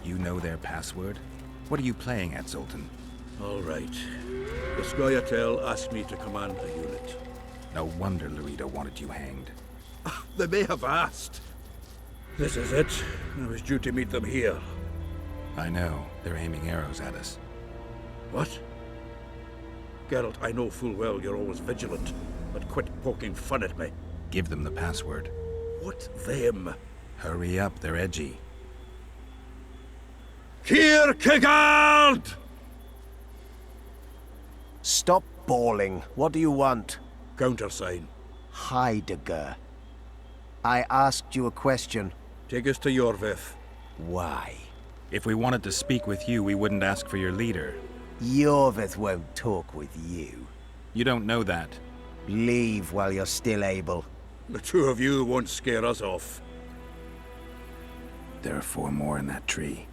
You know their password? What are you playing at, Zoltan? All right. The Scoia'tael asked me to command a unit. No wonder Louita wanted you hanged. They may have asked. This is it. I was due to meet them here. I know. They're aiming arrows at us. What? Geralt, I know full well you're always vigilant, but quit poking fun at me. Give them the password. What them? Hurry up, they're edgy. Kierkegaard! Stop bawling. What do you want? Countersign. Heidegger. I asked you a question. Take us to Yorvith. Why? If we wanted to speak with you, we wouldn't ask for your leader. Yorvith won't talk with you. You don't know that. Leave while you're still able. The two of you won't scare us off. There are 4 more in that tree.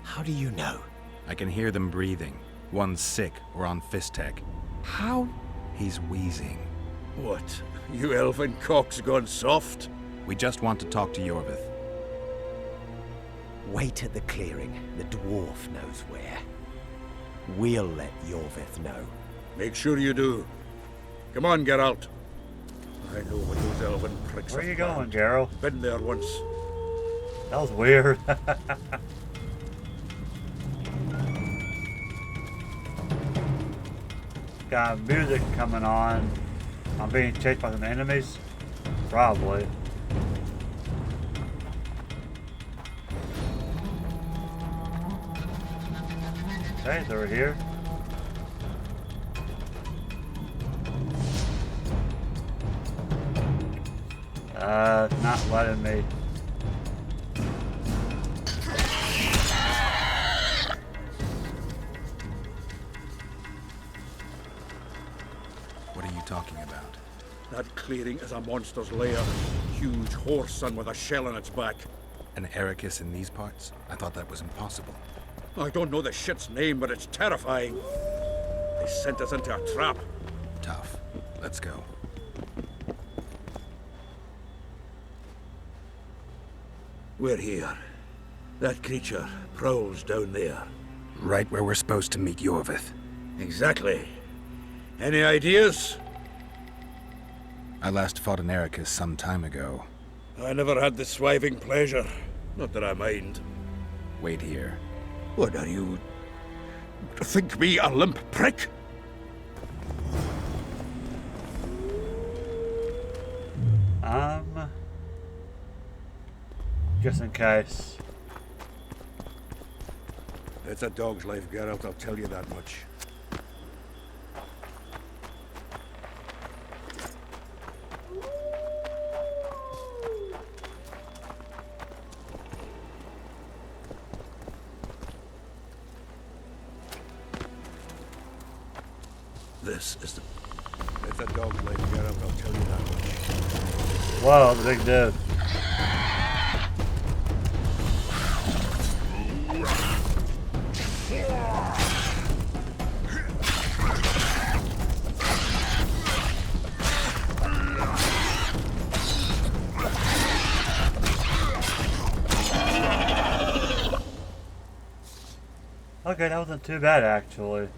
How do you know? I can hear them breathing. One's sick or on Fistek. How? He's wheezing. What? You elfin cock's gone soft? We just want to talk to Yorvith. Wait at the clearing. The dwarf knows where. We'll let Yorvith know. Make sure you do. Come on, Geralt. I know what those elven pricks Where are you have going, planned. Geralt? Been there once. That was weird. Got music coming on. I'm being chased by some enemies? Probably. Hey, they're here. Not letting me. What are you talking about? That clearing is a monster's lair. Huge horse son with a shell in its back. An Ericus in these parts? I thought that was impossible. I don't know the shit's name, but it's terrifying. They sent us into a trap. Tough. Let's go. We're here. That creature prowls down there. Right where we're supposed to meet Yorvith. Exactly. Any ideas? I last fought an Ericus some time ago. I never had the swiving pleasure. Not that I mind. Wait here. What are you... think me a limp prick? Just in case. It's a dog's life, Geralt, I'll tell you that much. This is the... It's a dog's life, Geralt, I'll tell you that much. Whoa, the big dude. Okay, that wasn't too bad actually.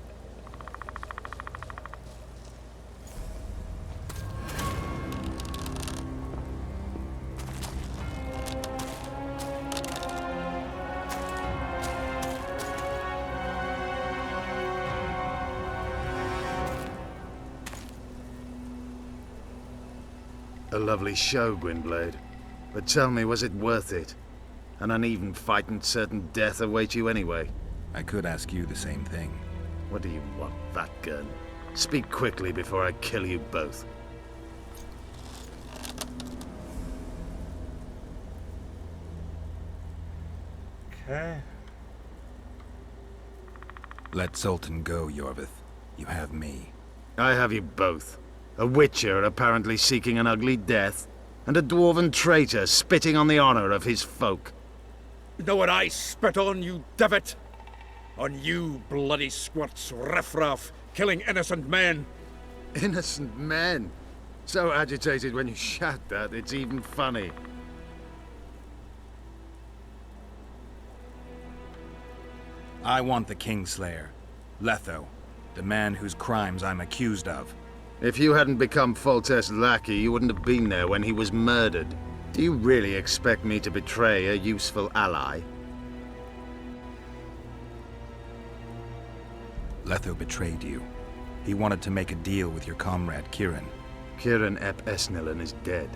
A lovely show, Gwynblade. But tell me, was it worth it? An uneven fight and certain death await you anyway. I could ask you the same thing. What do you want, fat gun? Speak quickly before I kill you both. Okay. Let Sultan go, Yorvith. You have me. I have you both. A witcher apparently seeking an ugly death, and a dwarven traitor spitting on the honor of his folk. You know what I spit on, you divot? On you bloody squirts, riffraff, killing innocent men. Innocent men? So agitated when you shout that, it's even funny. I want the Kingslayer. Letho. The man whose crimes I'm accused of. If you hadn't become Foltest's lackey, you wouldn't have been there when he was murdered. Do you really expect me to betray a useful ally? Letho betrayed you. He wanted to make a deal with your comrade, Kieran. Kieran Ep Esnillen is dead.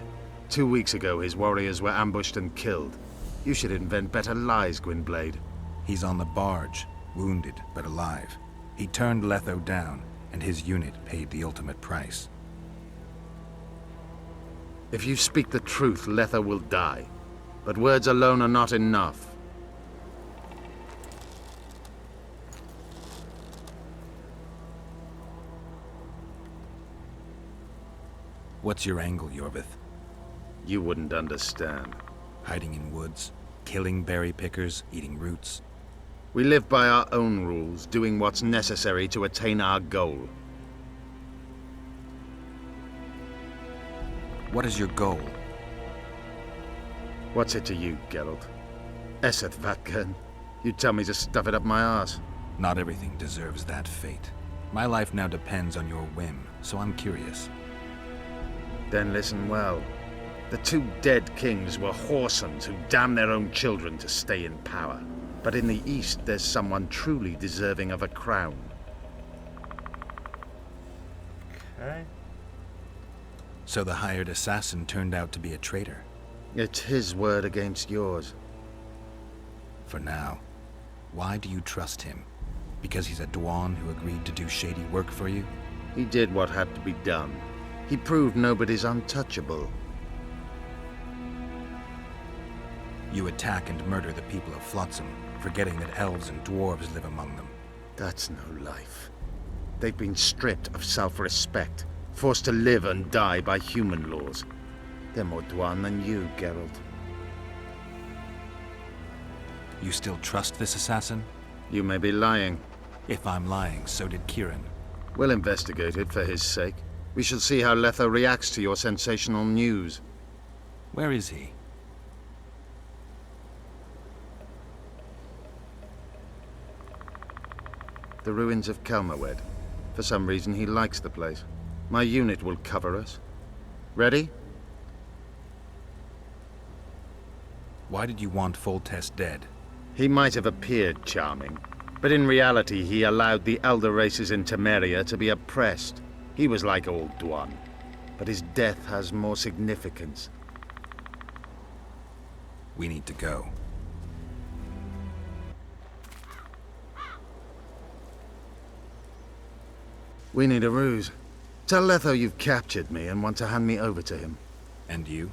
2 weeks ago, his warriors were ambushed and killed. You should invent better lies, Gwynblade. He's on the barge, wounded but alive. He turned Letho down, and his unit paid the ultimate price. If you speak the truth, Letho will die. But words alone are not enough. What's your angle, Yorvith? You wouldn't understand. Hiding in woods, killing berry pickers, eating roots. We live by our own rules, doing what's necessary to attain our goal. What is your goal? What's it to you, Geralt? Esseth Vatgern. You tell me to stuff it up my arse. Not everything deserves that fate. My life now depends on your whim, so I'm curious. Then listen well. The 2 dead kings were whoresons who damned their own children to stay in power. But in the East, there's someone truly deserving of a crown. Okay. So the hired assassin turned out to be a traitor? It's his word against yours. For now. Why do you trust him? Because he's a Dwan who agreed to do shady work for you? He did what had to be done. He proved nobody's untouchable. You attack and murder the people of Flotsam, forgetting that elves and dwarves live among them. That's no life. They've been stripped of self-respect, forced to live and die by human laws. They're more Dwan than you, Geralt. You still trust this assassin? You may be lying. If I'm lying, so did Kieran. We'll investigate it for his sake. We shall see how Letho reacts to your sensational news. Where is he? The ruins of Kelmawed. For some reason, he likes the place. My unit will cover us. Ready? Why did you want Foltest dead? He might have appeared charming, but in reality he allowed the elder races in Temeria to be oppressed. He was like old Dwan, but his death has more significance. We need to go. We need a ruse. Tell Letho you've captured me and want to hand me over to him. And you?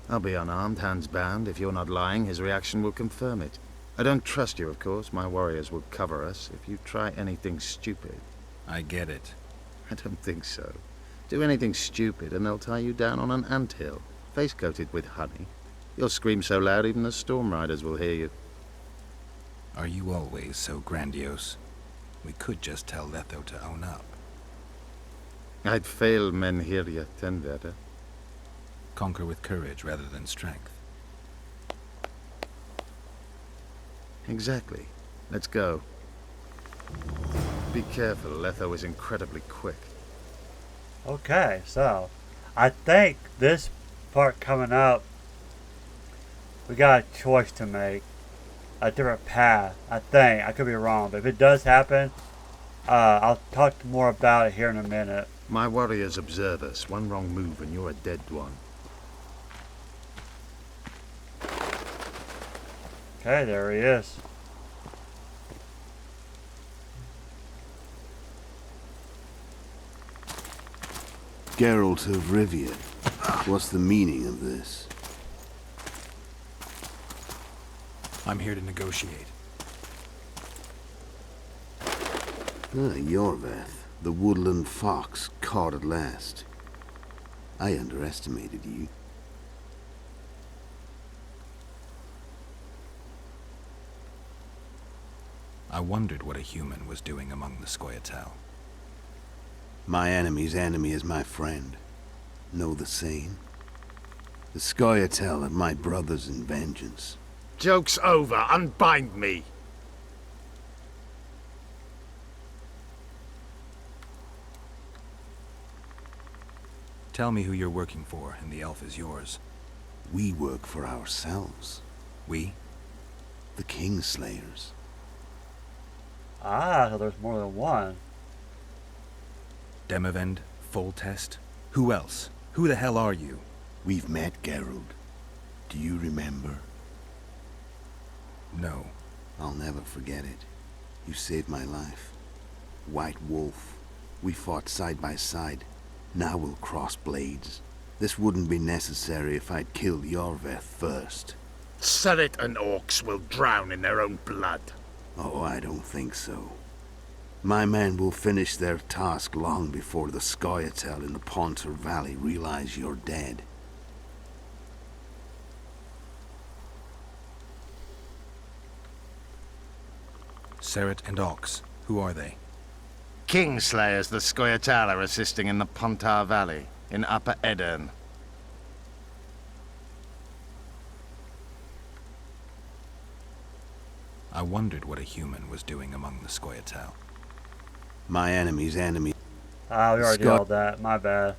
I'll be unarmed, hands bound. If you're not lying, his reaction will confirm it. I don't trust you, of course. My warriors will cover us if you try anything stupid. I get it. I don't think so. Do anything stupid and they'll tie you down on an anthill, face-coated with honey. You'll scream so loud even the storm riders will hear you. Are you always so grandiose? We could just tell Letho to own up. I'd fail men here yet, Tenverda. Conquer with courage rather than strength. Exactly. Let's go. Be careful, Letho is incredibly quick. Okay, so I think this part coming up, we got a choice to make. A different path, I think. I could be wrong, but if it does happen, I'll talk more about it here in a minute. My warriors observe us. One wrong move and you're a dead one. Okay, there he is. Geralt of Rivia. What's the meaning of this? I'm here to negotiate. Yorveth, the woodland fox caught at last. I underestimated you. I wondered what a human was doing among the Scoia'tael. My enemy's enemy is my friend. Know the saying? The Scoia'tael are my brothers in vengeance. Joke's over. Unbind me. Tell me who you're working for, and the elf is yours. We work for ourselves. We? The Kingslayers. Ah, so there's more than one. Demavend? Foltest? Who else? Who the hell are you? We've met, Geralt. Do you remember? No. I'll never forget it. You saved my life. White Wolf. We fought side by side. Now we'll cross blades. This wouldn't be necessary if I'd killed Yorveth first. Surret and orcs will drown in their own blood. Oh, I don't think so. My men will finish their task long before the Scoia'tael in the Pontar Valley realize you're dead. Surret and Ox. Who are they? Kingslayers the Scoia'tael are assisting in the Pontar Valley, in Upper Edirn. I wondered what a human was doing among the Scoia'tael. My enemy's enemy. Ah, we already did all that. My bad.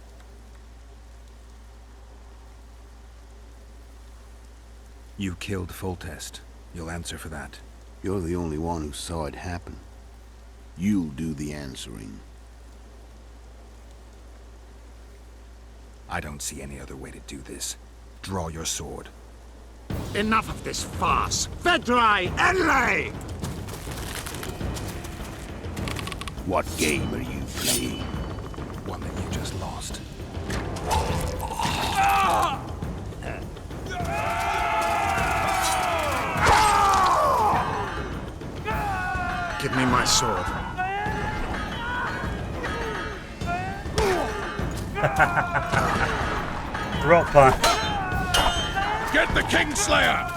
You killed Foltest. You'll answer for that. You're the only one who saw it happen. You'll do the answering. I don't see any other way to do this. Draw your sword. Enough of this farce! Vedrai Enlay! What game are you playing? One that you just lost. Give me my sword. Throat punch. Get the Kingslayer!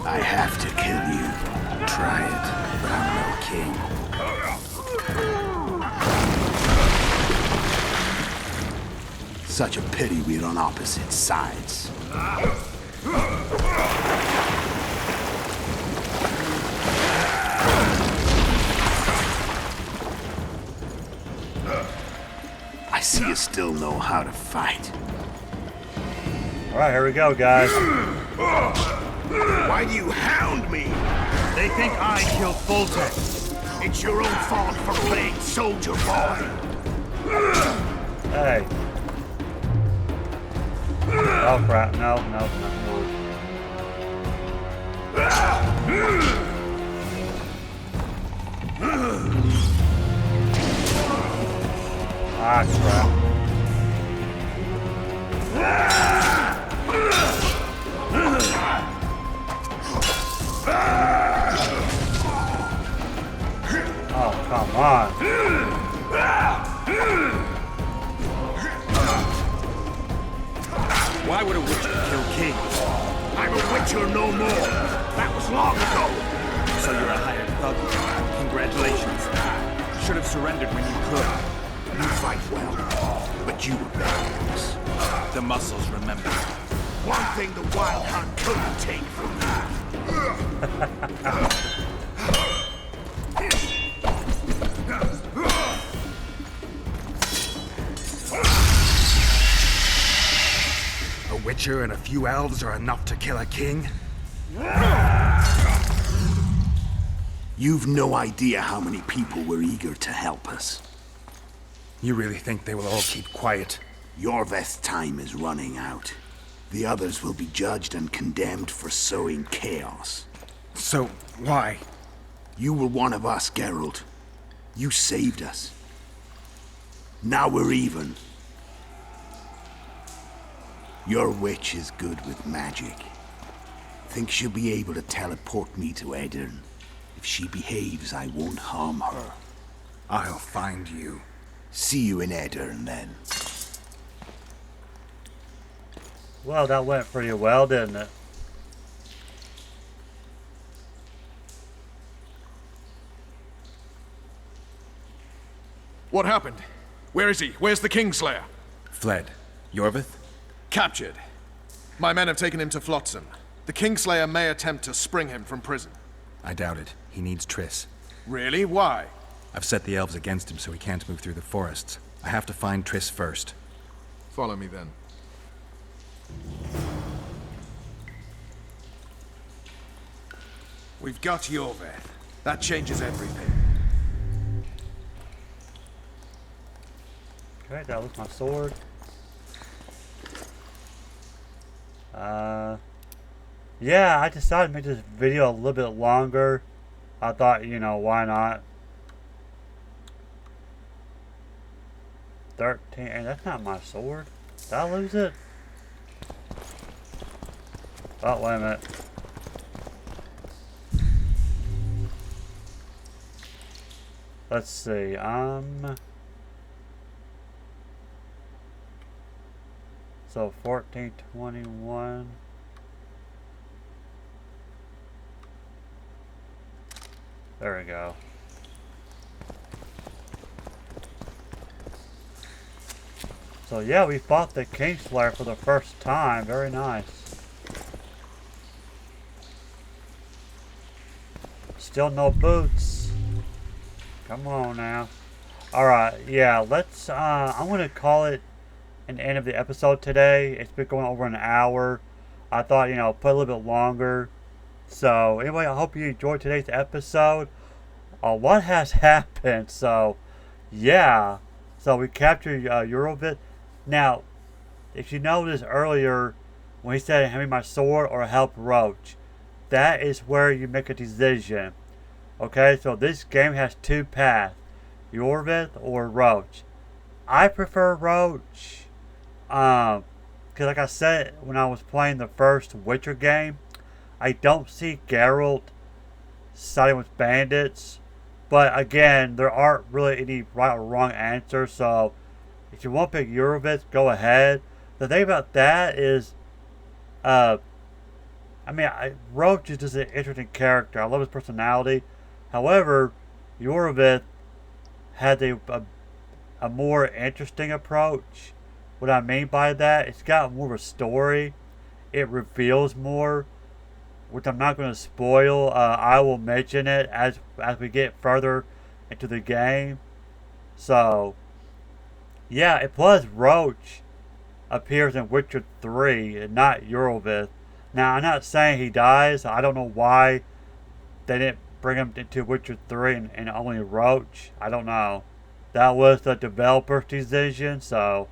I have to kill you. Try it, but I'm no king. Such a pity we're on opposite sides. I see you still know how to fight. Alright, here we go, guys. Why do you hound me? They think I killed Foltest. It's your own fault for playing soldier boy. Hey. Oh crap, no. Ah, crap. Oh, come on. Why would a witcher kill kings? I'm a witcher no more. That was long ago. So you're a hired thug. Congratulations. Should have surrendered when you could. You fight well, but you were bad. The muscles remember. One thing the Wild Hunt couldn't take from A witcher and a few elves are enough to kill a king? You've no idea how many people were eager to help us. You really think they will all keep quiet? Yorveth's time is running out. The others will be judged and condemned for sowing chaos. So, why? You were one of us, Geralt. You saved us. Now we're even. Your witch is good with magic. Think she'll be able to teleport me to Edirn. If she behaves, I won't harm her. I'll find you. See you in Edirn, then. Well, that went pretty well, didn't it? What happened? Where is he? Where's the Kingslayer? Fled. Yorvith? Captured. My men have taken him to Flotsam. The Kingslayer may attempt to spring him from prison. I doubt it. He needs Triss. Really? Why? I've set the elves against him so he can't move through the forests. I have to find Triss first. Follow me then. We've got Yorvith. That changes everything. Okay, that was my sword. Yeah, I decided to make this video a little bit longer. I thought, you know, why not? 13, and that's not my sword. Did I lose it? Oh, wait a minute. Let's see, so 1421. There we go. So yeah, we fought the Kingslayer for the first time. Very nice. Still no boots. Come on now. Alright, yeah, let's, I'm gonna call it an end of the episode today. It's been going over an hour. I thought, you know, put a little bit longer. So, anyway, I hope you enjoyed today's episode. A lot has happened, so, yeah. So, we captured Eurovit. Now, if you noticed earlier, when he said, hand me my sword or help Roach, that is where you make a decision. Okay, so this game has two paths. Eurovit or Roach. I prefer Roach. Because like I said, when I was playing the first Witcher game, I don't see Geralt siding with bandits. But again, there aren't really any right or wrong answers. So if you want to pick Eurovit, go ahead. The thing about that is, Roach is just an interesting character. I love his personality. However, Eurovit had a more interesting approach. What I mean by that, it's got more of a story. It reveals more, which I'm not going to spoil. I will mention it as we get further into the game. So, yeah, and plus Roach appears in Witcher 3 and not Eurovith. Now, I'm not saying he dies. I don't know why they didn't bring him into Witcher 3 and only Roach. I don't know. That was the developer's decision, so.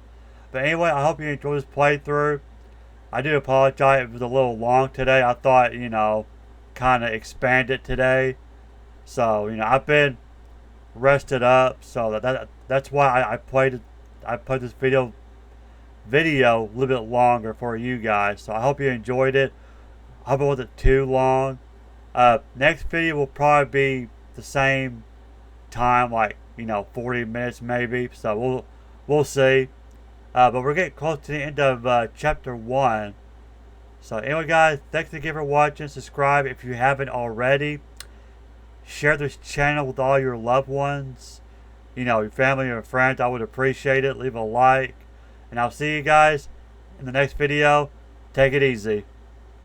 But anyway, I hope you enjoyed this playthrough. I do apologize if it was a little long today. I thought, you know, kind of expand it today. So, you know, I've been rested up, so that's why I put this video a little bit longer for you guys. So I hope you enjoyed it. I hope it wasn't too long. Next video will probably be the same time, like, you know, 40 minutes maybe. So we'll see. But we're getting close to the end of chapter 1. So anyway, guys, thanks again for watching. Subscribe if you haven't already. Share this channel with all your loved ones. You know, your family and friends. I would appreciate it. Leave a like. And I'll see you guys in the next video. Take it easy.